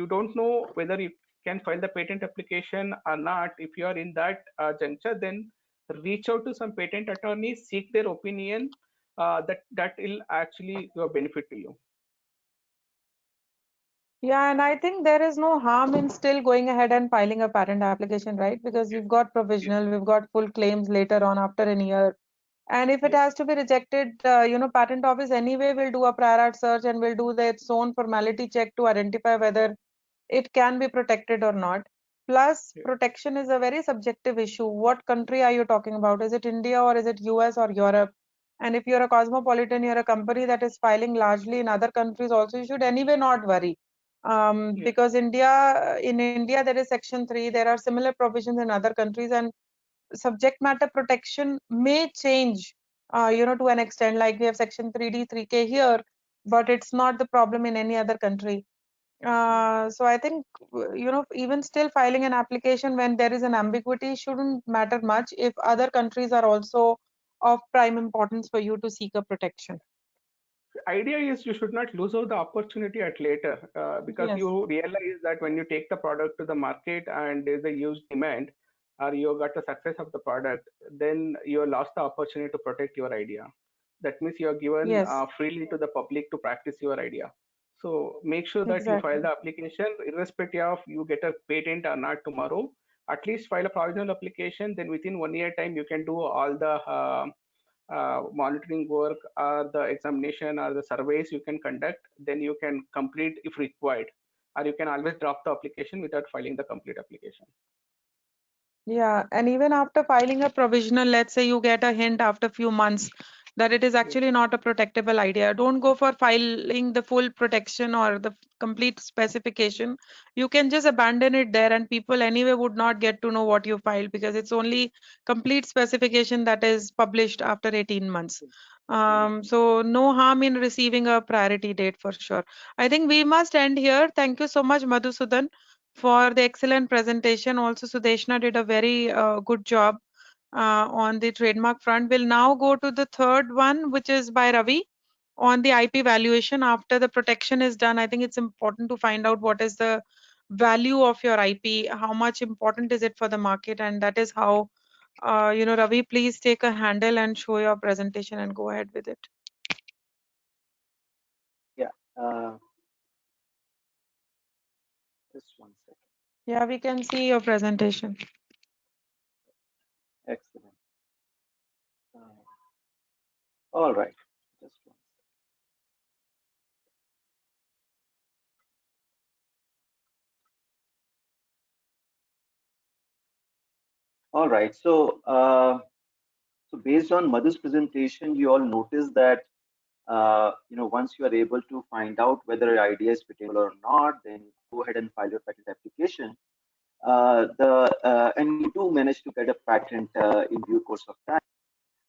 don't know whether you can file the patent application or not. If you are in that juncture, then reach out to some patent attorneys, seek their opinion. That will actually be a benefit to you. Yeah, and I think there is no harm in still going ahead and filing a patent application, right? Because we've got provisional, we've got full claims later on after a year. And if it has to be rejected, patent office anyway will do a prior art search and will do its own formality check to identify whether it can be protected or not. Plus, protection is a very subjective issue. What country are you talking about? Is it India or is it US or Europe? And if you're a cosmopolitan, you're a company that is filing largely in other countries also, you should anyway not worry. Because in India, there is Section 3, there are similar provisions in other countries, and subject matter protection may change, to an extent, like we have Section 3D, 3K here, but it's not the problem in any other country. So I think, even still filing an application when there is an ambiguity shouldn't matter much if other countries are also of prime importance for you to seek a protection. Idea is you should not lose out the opportunity at later, because Yes. you realize that when you take the product to the market and there's a huge demand, or you got the success of the product, then you lost the opportunity to protect your idea. That means you are given Yes. freely to the public to practice your idea. So make sure that you file Exactly. the application irrespective of you get a patent or not tomorrow. At least file a provisional application, then within 1 year time you can do all the monitoring work or the examination or the surveys you can conduct. Then you can complete if required, or you can always drop the application without filing the complete application. Yeah, and even after filing a provisional, let's say you get a hint after a few months that it is actually not a protectable idea. Don't go for filing the full protection or the complete specification. You can just abandon it there, and people anyway would not get to know what you filed, because it's only complete specification that is published after 18 months. So no harm in receiving a priority date for sure. I think we must end here. Thank you so much, Madhusudan, for the excellent presentation. Also, Sudeshna did a very good job on the trademark front. We'll now go to the third one, which is by Ravi on the IP valuation. After the protection is done, I think it's important to find out what is the value of your IP, how much important is it for the market, and that is how Ravi, please take a handle and show your presentation and go ahead with it. Yeah. Just one second. Yeah, we can see your presentation. Excellent. All right. Just one. All right. So based on Madhu's presentation, you all notice that once you are able to find out whether your idea is patentable or not, then go ahead and file your patent application. And you do manage to get a patent in due course of time.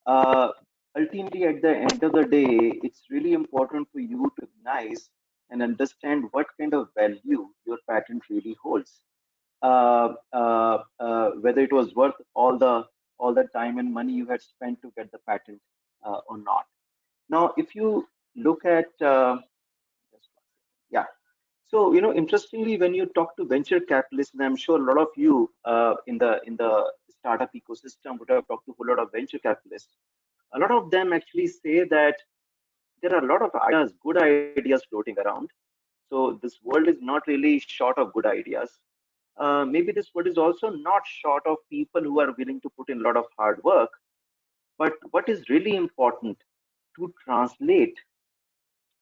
Uh, Ultimately, at the end of the day, it's really important for you to recognize and understand what kind of value your patent really holds. Whether it was worth all the time and money you had spent to get the patent or not. Now, if you look at yeah, so interestingly, when you talk to venture capitalists, and I'm sure a lot of you in the startup ecosystem would have talked to a whole lot of venture capitalists. A lot of them actually say that there are a lot of ideas, good ideas floating around. So this world is not really short of good ideas. Maybe this world is also not short of people who are willing to put in a lot of hard work. But what is really important to translate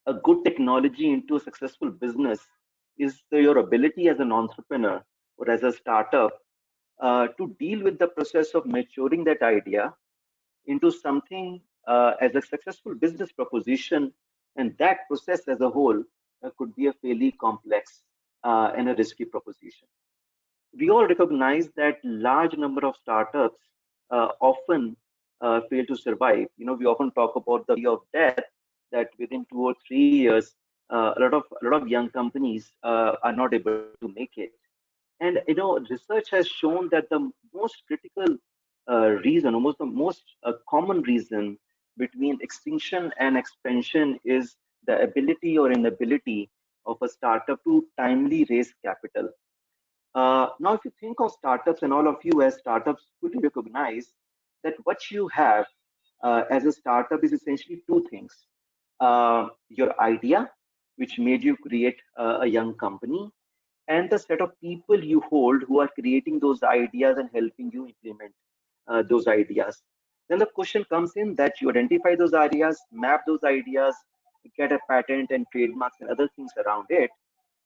a good technology into a successful business is your ability as an entrepreneur or as a startup to deal with the process of maturing that idea into something as a successful business proposition. And that process as a whole could be a fairly complex and a risky proposition. We all recognize that large number of startups often fail to survive. We often talk about the of death, that within 2 or 3 years, a lot of young companies are not able to make it. And research has shown that the most critical reason, almost the most common reason between extinction and expansion is the ability or inability of a startup to timely raise capital. Now, if you think of startups, and all of you as startups quickly recognize that what you have as a startup is essentially two things. Your idea, which made you create a young company, and the set of people you hold who are creating those ideas and helping you implement those ideas. Then the question comes in that you identify those ideas, map those ideas, get a patent and trademarks and other things around it.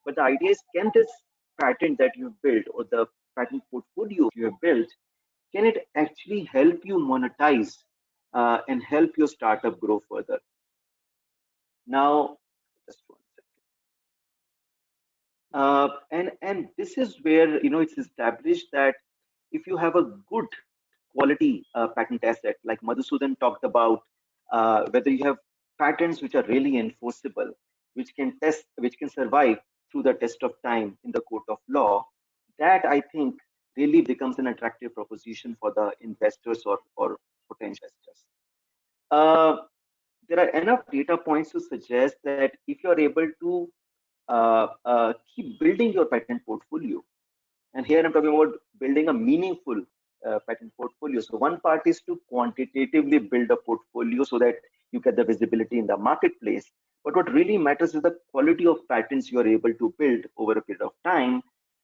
But the idea is, can this patent that you've built or the patent portfolio you have built, can it actually help you monetize and help your startup grow further? Now, just one second. And this is where it's established that if you have a good quality patent asset, like Madhusudan talked about, whether you have patents which are really enforceable, which can survive through the test of time in the court of law, that I think really becomes an attractive proposition for the investors or potential investors. There are enough data points to suggest that if you are able to keep building your patent portfolio, and here I'm talking about building a meaningful patent portfolio. So one part is to quantitatively build a portfolio so that you get the visibility in the marketplace. But what really matters is the quality of patents you are able to build over a period of time.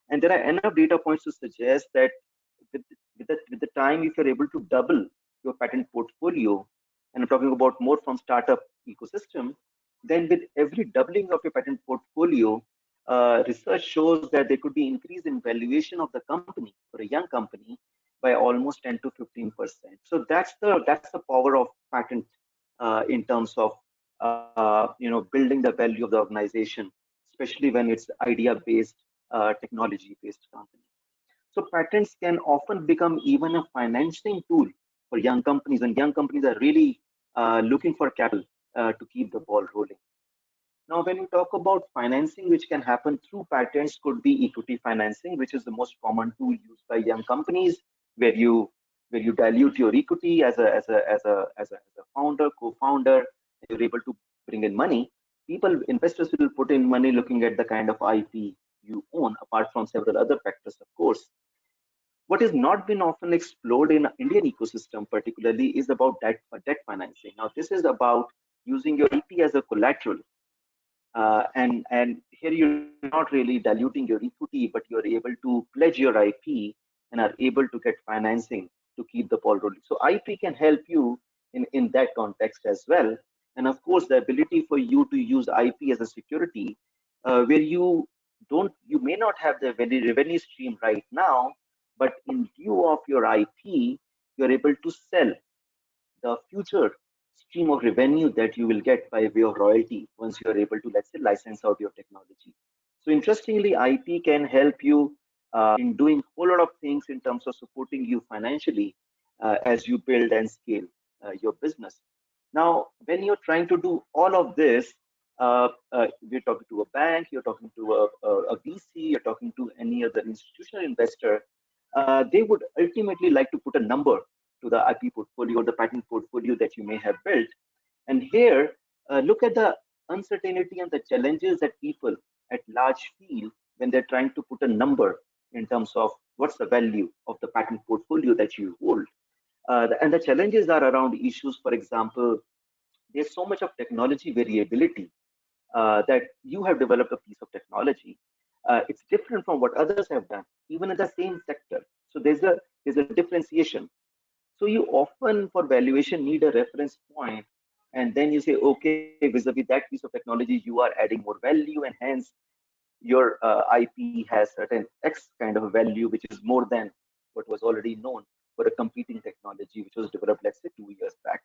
And there are enough data points to suggest that with the time, if you're able to double your patent portfolio, and I'm talking about more from startup ecosystem, then with every doubling of your patent portfolio, research shows that there could be increase in valuation of the company for a young company by almost 10 to 15%. So that's the power of patent in terms of building the value of the organization, especially when it's idea-based, technology-based company. So patents can often become even a financing tool for young companies, and young companies are really looking for capital to keep the ball rolling. Now, when you talk about financing, which can happen through patents, could be equity financing, which is the most common tool used by young companies, where you dilute your equity as a founder, co-founder, you're able to bring in money. Investors will put in money looking at the kind of IP you own, apart from several other factors, of course. What is not been often explored in Indian ecosystem, particularly, is about debt financing. Now, this is about using your IP as a collateral, and here you're not really diluting your equity, but you're able to pledge your IP and are able to get financing to keep the ball rolling. So IP can help you in that context as well. And of course, the ability for you to use IP as a security, where you may not have the revenue stream right now, but in view of your IP, you're able to sell the future stream of revenue that you will get by way of royalty once you are able to, let's say, license out your technology. So interestingly, IP can help you in doing a whole lot of things in terms of supporting you financially as you build and scale your business. Now, when you're trying to do all of this, you're talking to a bank, you're talking to a VC, you're talking to any other institutional investor, they would ultimately like to put a number to the IP portfolio or the patent portfolio that you may have built. And here, look at the uncertainty and the challenges that people at large feel when they're trying to put a number in terms of what's the value of the patent portfolio that you hold. And the challenges are around issues, for example, there's so much of technology variability that you have developed a piece of technology. It's different from what others have done, even in the same sector. So there's a differentiation. So you often, for valuation, need a reference point, and then you say, okay, vis-a-vis that piece of technology, you are adding more value, and hence your IP has certain X kind of value, which is more than what was already known for a competing technology, which was developed, let's say, 2 years back.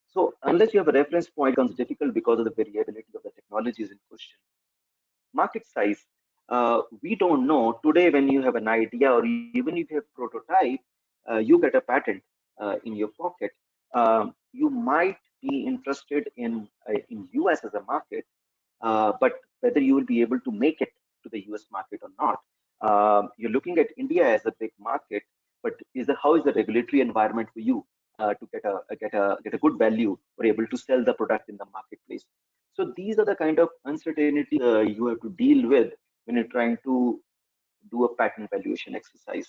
So unless you have a reference point, it becomes difficult because of the variability of the technologies in question. Market size, we don't know. Today, when you have an idea or even if you have prototype, you get a patent in your pocket. You might be interested in US as a market, but whether you will be able to make it to the US market or not. You're looking at India as a big market, but how is the regulatory environment for you to get a good value or able to sell the product in the marketplace? So these are the kind of uncertainty you have to deal with when you're trying to do a patent valuation exercise.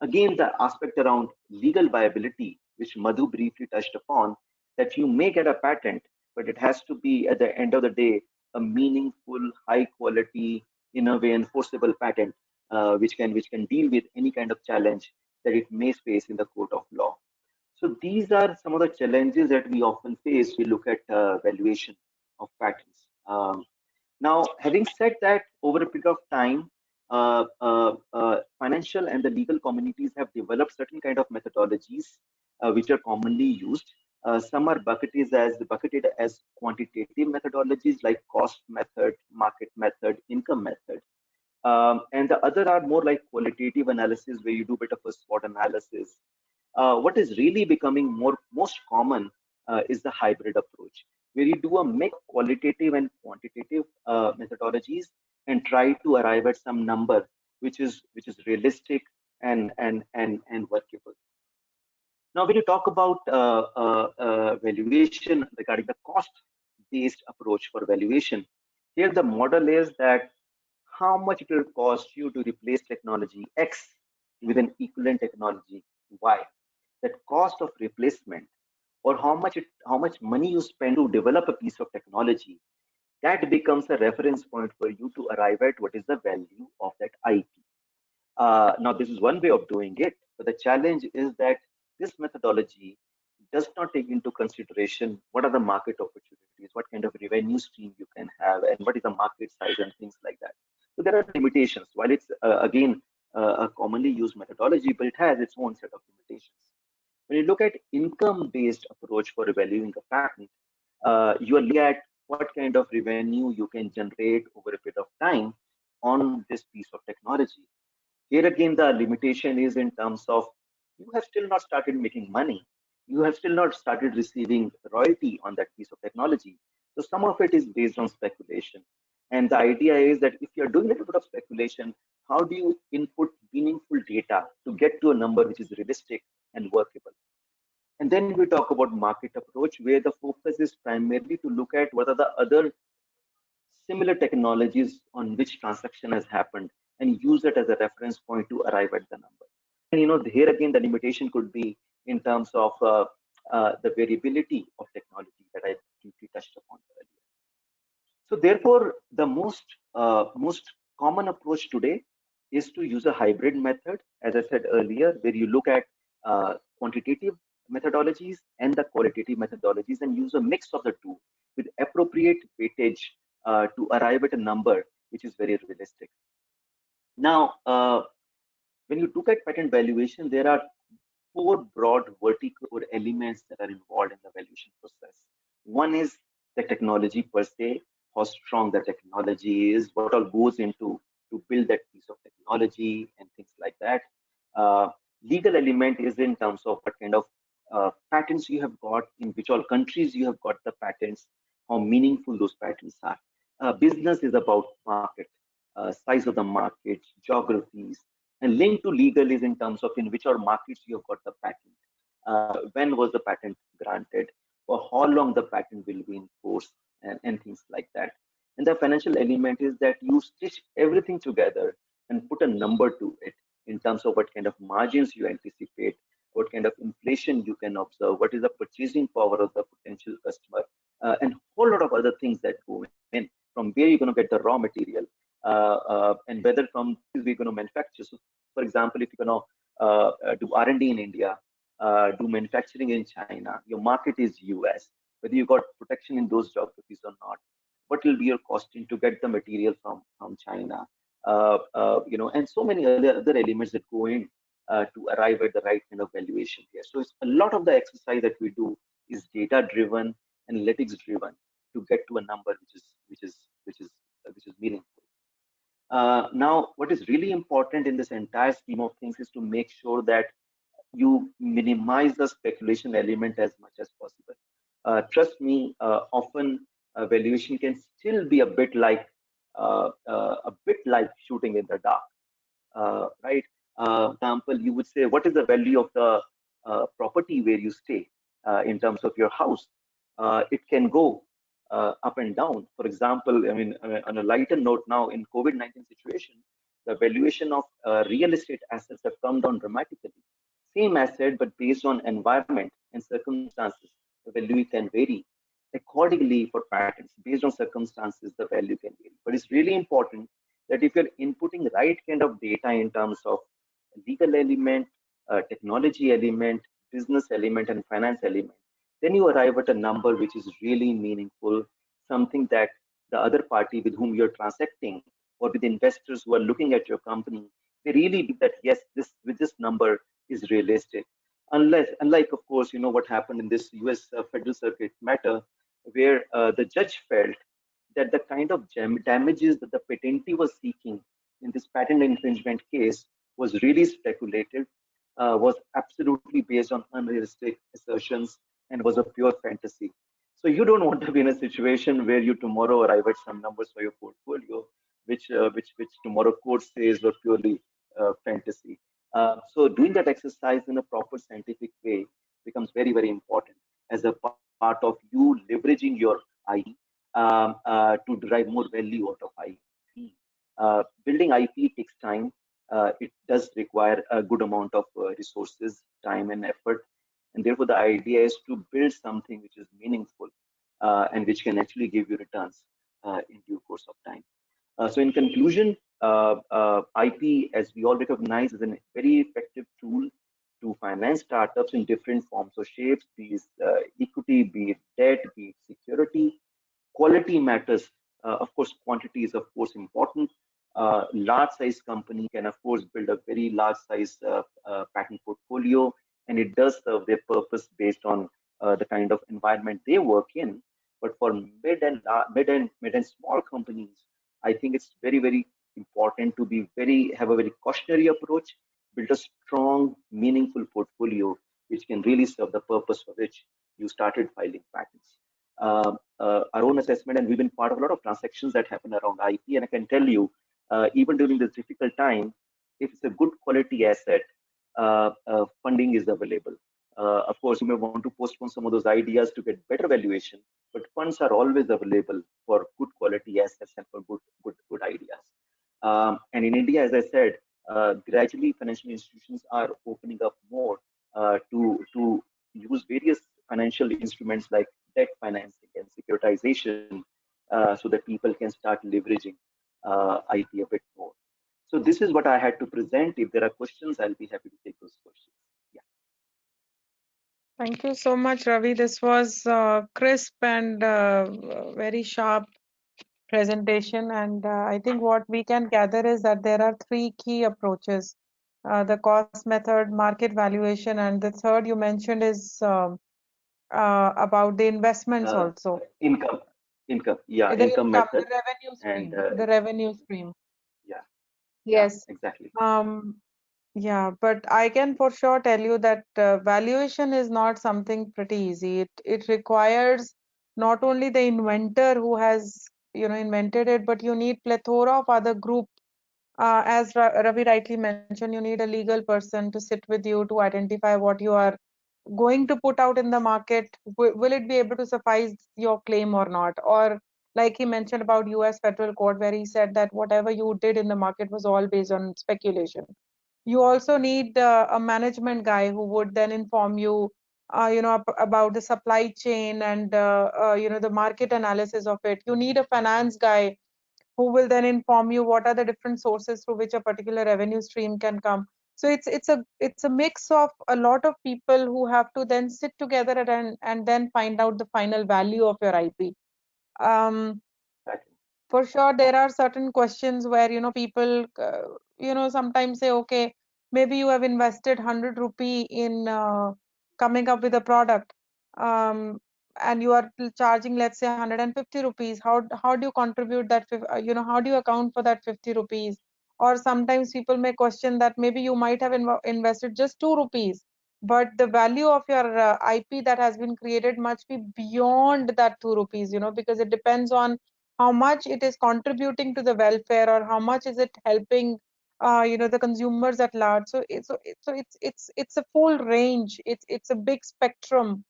Again, the aspect around legal viability, which Madhu briefly touched upon, that you may get a patent, but it has to be at the end of the day a meaningful, high quality, in a way enforceable patent, which can deal with any kind of challenge that it may face in the court of law. So these are some of the challenges that we often face. We look at valuation of patents. Now, having said that, over a period of time, financial and the legal communities have developed certain kind of methodologies which are commonly used. Some are bucketed as quantitative methodologies like cost method, market method, income method. And the other are more like qualitative analysis where you do a bit of a SWOT analysis. What is really becoming most common is the hybrid approach, where you do a mix of qualitative and quantitative methodologies and try to arrive at some number which is realistic and workable. Now, when you talk about valuation regarding the cost-based approach for valuation, here the model is that how much it will cost you to replace technology X with an equivalent technology Y. That cost of replacement, or how much money you spend to develop a piece of technology, that becomes a reference point for you to arrive at what is the value of that IP. Now, this is one way of doing it, but the challenge is that this methodology does not take into consideration what are the market opportunities, what kind of revenue stream you can have, and what is the market size and things like that. So there are limitations. While it's again a commonly used methodology, but it has its own set of limitations. When you look at income-based approach for evaluating a patent, you are looking at what kind of revenue you can generate over a period of time on this piece of technology. Here again, the limitation is in terms of you have still not started making money, you have still not started receiving royalty on that piece of technology. So some of it is based on speculation. And the idea is that if you're doing a little bit of speculation, how do you input meaningful data to get to a number which is realistic and workable? And then we talk about market approach, where the focus is primarily to look at what are the other similar technologies on which transaction has happened and use it as a reference point to arrive at the number. And here again, the limitation could be in terms of the variability of technology that I briefly touched upon earlier. So therefore, the most common approach today is to use a hybrid method, as I said earlier, where you look at quantitative methodologies and the qualitative methodologies and use a mix of the two with appropriate weightage to arrive at a number which is very realistic. Now, when you look at patent valuation, there are four broad vertical elements that are involved in the valuation process. One is the technology per se, how strong the technology is, what all goes into to build that piece of technology and things like that. Legal element is in terms of what kind of patents you have got, in which all countries you have got the patents, how meaningful those patents are. Business is about market, size of the market, geographies, and linked to legal is in terms of in which all markets you have got the patent. When was the patent granted? For how long the patent will be in force, and things like that. And the financial element is that you stitch everything together and put a number to it in terms of what kind of margins you anticipate, what kind of inflation you can observe, what is the purchasing power of the potential customer, and a whole lot of other things that go in, from where you're going to get the raw material, and whether from we're going to manufacture. So, for example, if you're going to do R&D in India, do manufacturing in China, your market is US, whether you got protection in those geographies or not, what will be your costing to get the material from China, and so many other elements that go in to arrive at the right kind of valuation here. So it's a lot of the exercise that we do is data driven, analytics driven to get to a number which is meaningful. Now, what is really important in this entire scheme of things is to make sure that you minimize the speculation element as much as possible. Trust me, often valuation can still be a bit like shooting in the dark, right? Example, you would say, what is the value of the property where you stay in terms of your house? It can go up and down. For example, I mean, on a lighter note now, in COVID-19 situation, the valuation of real estate assets have come down dramatically. Same asset, but based on environment and circumstances, the value can vary. Accordingly, for patents, based on circumstances, the value can vary. But it's really important that if you're inputting right kind of data in terms of legal element, technology element, business element, and finance element, then you arrive at a number which is really meaningful, something that the other party with whom you're transacting or with investors who are looking at your company, they really believe that yes, this number is realistic. Unlike of course, what happened in this US Federal Circuit matter, where the judge felt that the kind of damages that the patentee was seeking in this patent infringement case was really speculative, was absolutely based on unrealistic assertions, and was a pure fantasy. So you don't want to be in a situation where you tomorrow arrive at some numbers for your portfolio, which tomorrow court says were purely fantasy. So doing that exercise in a proper scientific way becomes very, very important as a part of you leveraging your IP to derive more value out of IP. Building IP takes time. It does require a good amount of resources, time, and effort. And therefore, the idea is to build something which is meaningful and which can actually give you returns in due course of time. So in conclusion, IP, as we all recognize, is a very effective tool to finance startups in different forms or shapes, be it equity, be it debt, be it security. Quality matters. Of course, quantity is of course important. Large size company can of course build a very large size patent portfolio, and it does serve their purpose based on the kind of environment they work in. But for mid and small companies, I think it's very, very important to have a very cautionary approach, build a strong, meaningful portfolio which can really serve the purpose for which you started filing patents. Our own assessment, and we've been part of a lot of transactions that happen around IP, and I can tell you, even during this difficult time, if it's a good quality asset, funding is available. Of course, you may want to postpone some of those ideas to get better valuation, but funds are always available for good quality assets and for good ideas. And in India, as I said, gradually financial institutions are opening up more to use various financial instruments like debt financing and securitization, so that people can start leveraging IP a bit more. So this is what I had to present. If there are questions, I'll be happy to take those questions. Yeah. Thank you so much, Ravi. This was crisp and very sharp presentation. And I think what we can gather is that there are three key approaches: the cost method, market valuation, and the third you mentioned is about the investments Uh, also. income, yeah, The income income, the method, revenue and stream, the revenue stream. yeah, yeah, Yes. exactly. Yeah, but I can for sure tell you that valuation is not something pretty easy. It requires not only the inventor who has, invented it, but you need plethora of other group. As Ravi rightly mentioned, you need a legal person to sit with you to identify what you are going to put out in the market. Will it be able to suffice your claim or not? Or like he mentioned about US federal court, where he said that whatever you did in the market was all based on speculation. You also need a management guy who would then inform you, about the supply chain and the market analysis of it. You need a finance guy who will then inform you what are the different sources through which a particular revenue stream can come. So it's a mix of a lot of people who have to then sit together and then find out the final value of your IP. Um, Exactly. for sure, there are certain questions where, people, sometimes say, okay, maybe you have invested 100 rupee in coming up with a product, um, and you are charging, let's say, 150 rupees. How do you contribute that, how do you account for that 50 rupees? Or sometimes people may question that maybe you might have invested just 2 rupees, but the value of your IP that has been created must be beyond that 2 rupees, because it depends on how much it is contributing to the welfare or how much is it helping the consumers at large. So it's a full range. It's a big spectrum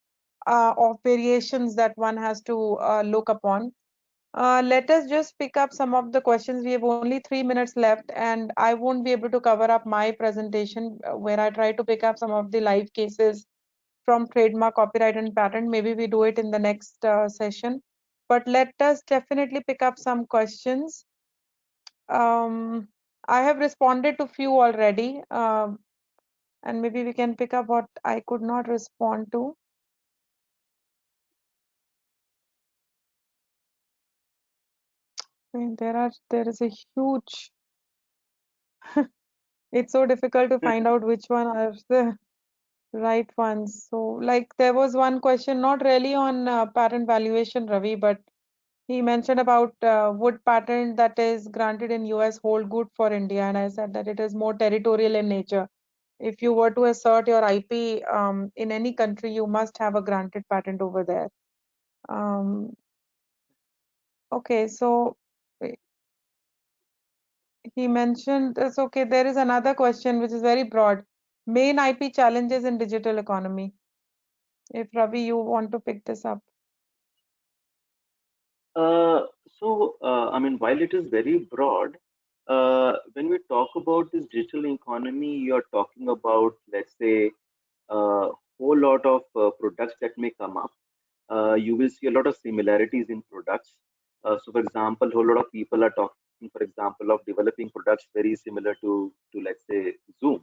of variations that one has to look upon. Let us just pick up some of the questions. We have only 3 minutes left, and I won't be able to cover up my presentation where I try to pick up some of the live cases from trademark, copyright, and patent. Maybe we do it in the next session. But let us definitely pick up some questions. I have responded to few already, and maybe we can pick up what I could not respond to. There is a huge. It's so difficult to find out which one are the right ones. So, like, there was one question, not really on patent valuation, Ravi, but he mentioned about would patent that is granted in US hold good for India, and I said that it is more territorial in nature. If you were to assert your IP in any country, you must have a granted patent over there. Um, okay, so he mentioned that's okay. There is another question which is very broad. Main IP challenges in digital economy. If Ravi, you want to pick this up. I mean, while it is very broad, when we talk about this digital economy, you're talking about, let's say, a whole lot of products that may come up. You will see a lot of similarities in products. So, for example, a whole lot of people are talking, for example, of developing products very similar to let's say, Zoom.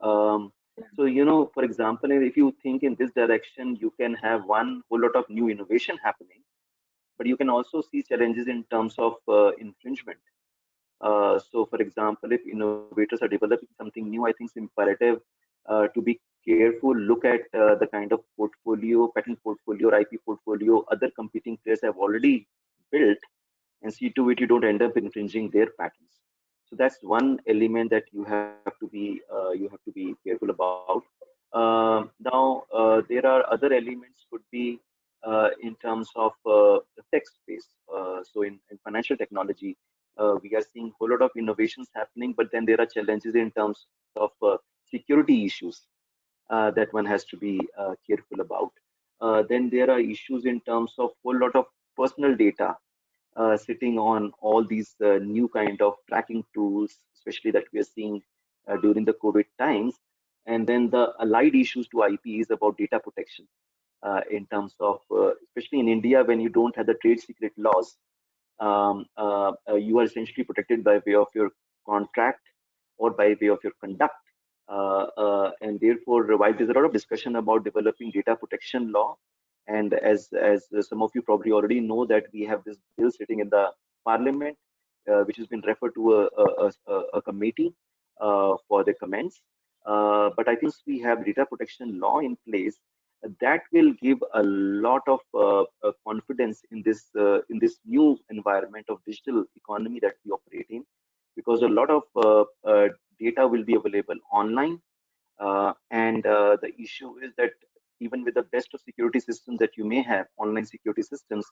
So, for example, if you think in this direction, you can have one whole lot of new innovation happening, but you can also see challenges in terms of infringement. So, for example, if innovators are developing something new, I think it's imperative to be careful, look at the kind of portfolio, patent portfolio, or IP portfolio other competing players have already built, and see to it you don't end up infringing their patents. So that's one element that you have to be careful about. Now, there are other elements could be in terms of the tech space. So in financial technology, we are seeing a whole lot of innovations happening, but then there are challenges in terms of security issues that one has to be careful about. Then there are issues in terms of whole lot of personal data sitting on all these new kind of tracking tools, especially that we are seeing during the COVID times. And then the allied issues to IP is about data protection in terms of, especially in India, when you don't have the trade secret laws, you are essentially protected by way of your contract or by way of your conduct. And therefore, while there's a lot of discussion about developing data protection law, and as some of you probably already know that we have this bill sitting in the parliament, which has been referred to a committee for the comments. But I think we have data protection law in place that will give a lot of confidence in this new environment of digital economy that we operate in, because a lot of data will be available online, and the issue is that even with the best of security systems that you may have, online security systems,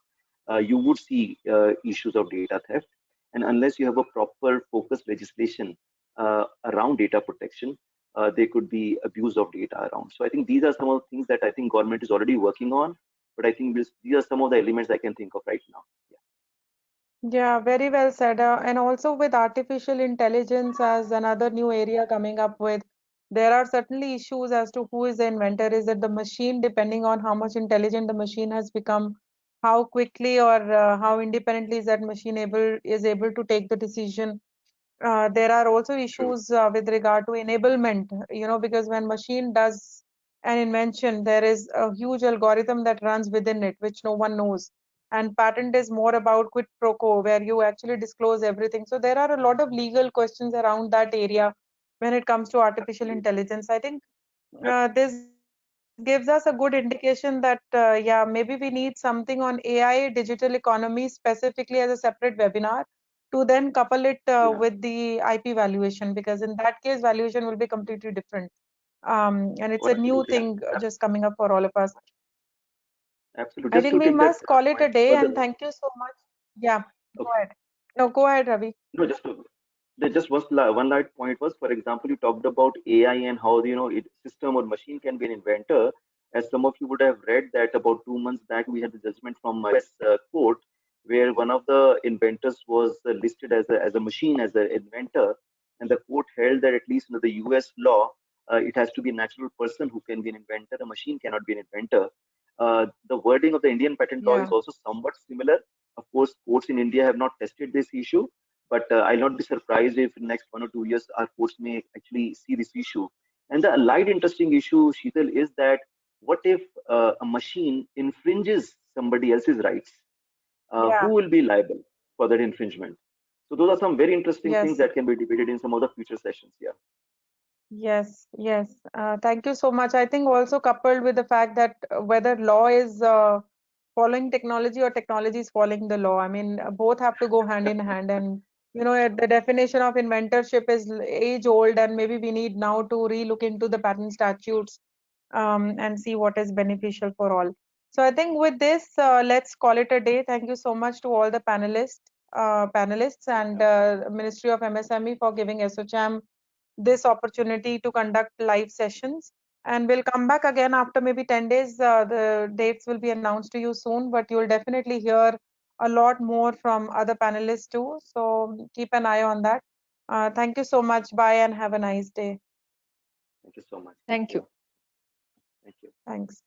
you would see issues of data theft. And unless you have a proper focused legislation around data protection, there could be abuse of data around. So I think these are some of the things that I think government is already working on. But I think these are some of the elements I can think of right now. Yeah, very well said. And also with artificial intelligence as another new area coming up with, there are certainly issues as to who is the inventor. Is it the machine, depending on how much intelligent the machine has become, how quickly or how independently is that machine able to take the decision? There are also True. issues with regard to enablement, because when machine does an invention, there is a huge algorithm that runs within it, which no one knows. And patent is more about quid pro quo, where you actually disclose everything. So there are a lot of legal questions around that area when it comes to artificial Absolutely. intelligence. I think this gives us a good indication that, yeah, maybe we need something on AI, digital economy, specifically as a separate webinar to then couple it Yeah. with the IP valuation, because in that case, valuation will be completely different. And it's Oh, a new absolutely. thing just coming up for all of us. Absolutely. I Just think to we take that must call it a point day, and further. thank you so much. Yeah, go Okay. ahead. No, go ahead, Ravi. No, just one light point was, for example, you talked about AI and how system or machine can be an inventor. As some of you would have read that about 2 months back, we had the judgment from a US court where one of the inventors was listed as a machine, as an inventor, and the court held that at least under the US law, it has to be a natural person who can be an inventor. A machine cannot be an inventor. The wording of the Indian patent law is Yeah. also somewhat similar. Of course, courts in India have not tested this issue, but I'll not be surprised if in the next 1 or 2 years our courts may actually see this issue. And the allied interesting issue, Sheetal, is that what if a machine infringes somebody else's rights? Who Yeah. will be liable for that infringement? So those are some very interesting things Yes. that can be debated in some of the future sessions. Yeah. Yes, yes. Thank you so much. I think also coupled with the fact that whether law is following technology or technology is following the law. I mean, both have to go hand in hand. And, the definition of inventorship is age old, and maybe we need now to relook into the patent statutes and see what is beneficial for all. So I think with this, let's call it a day. Thank you so much to all the panelists and Ministry of MSME for giving SOCHAM this opportunity to conduct live sessions. And we'll come back again after maybe 10 days. The dates will be announced to you soon, but you'll definitely hear a lot more from other panelists too. So keep an eye on that. Thank you so much. Bye and have a nice day. Thank you so much. Thank Thank you. you. Thank you. Thanks.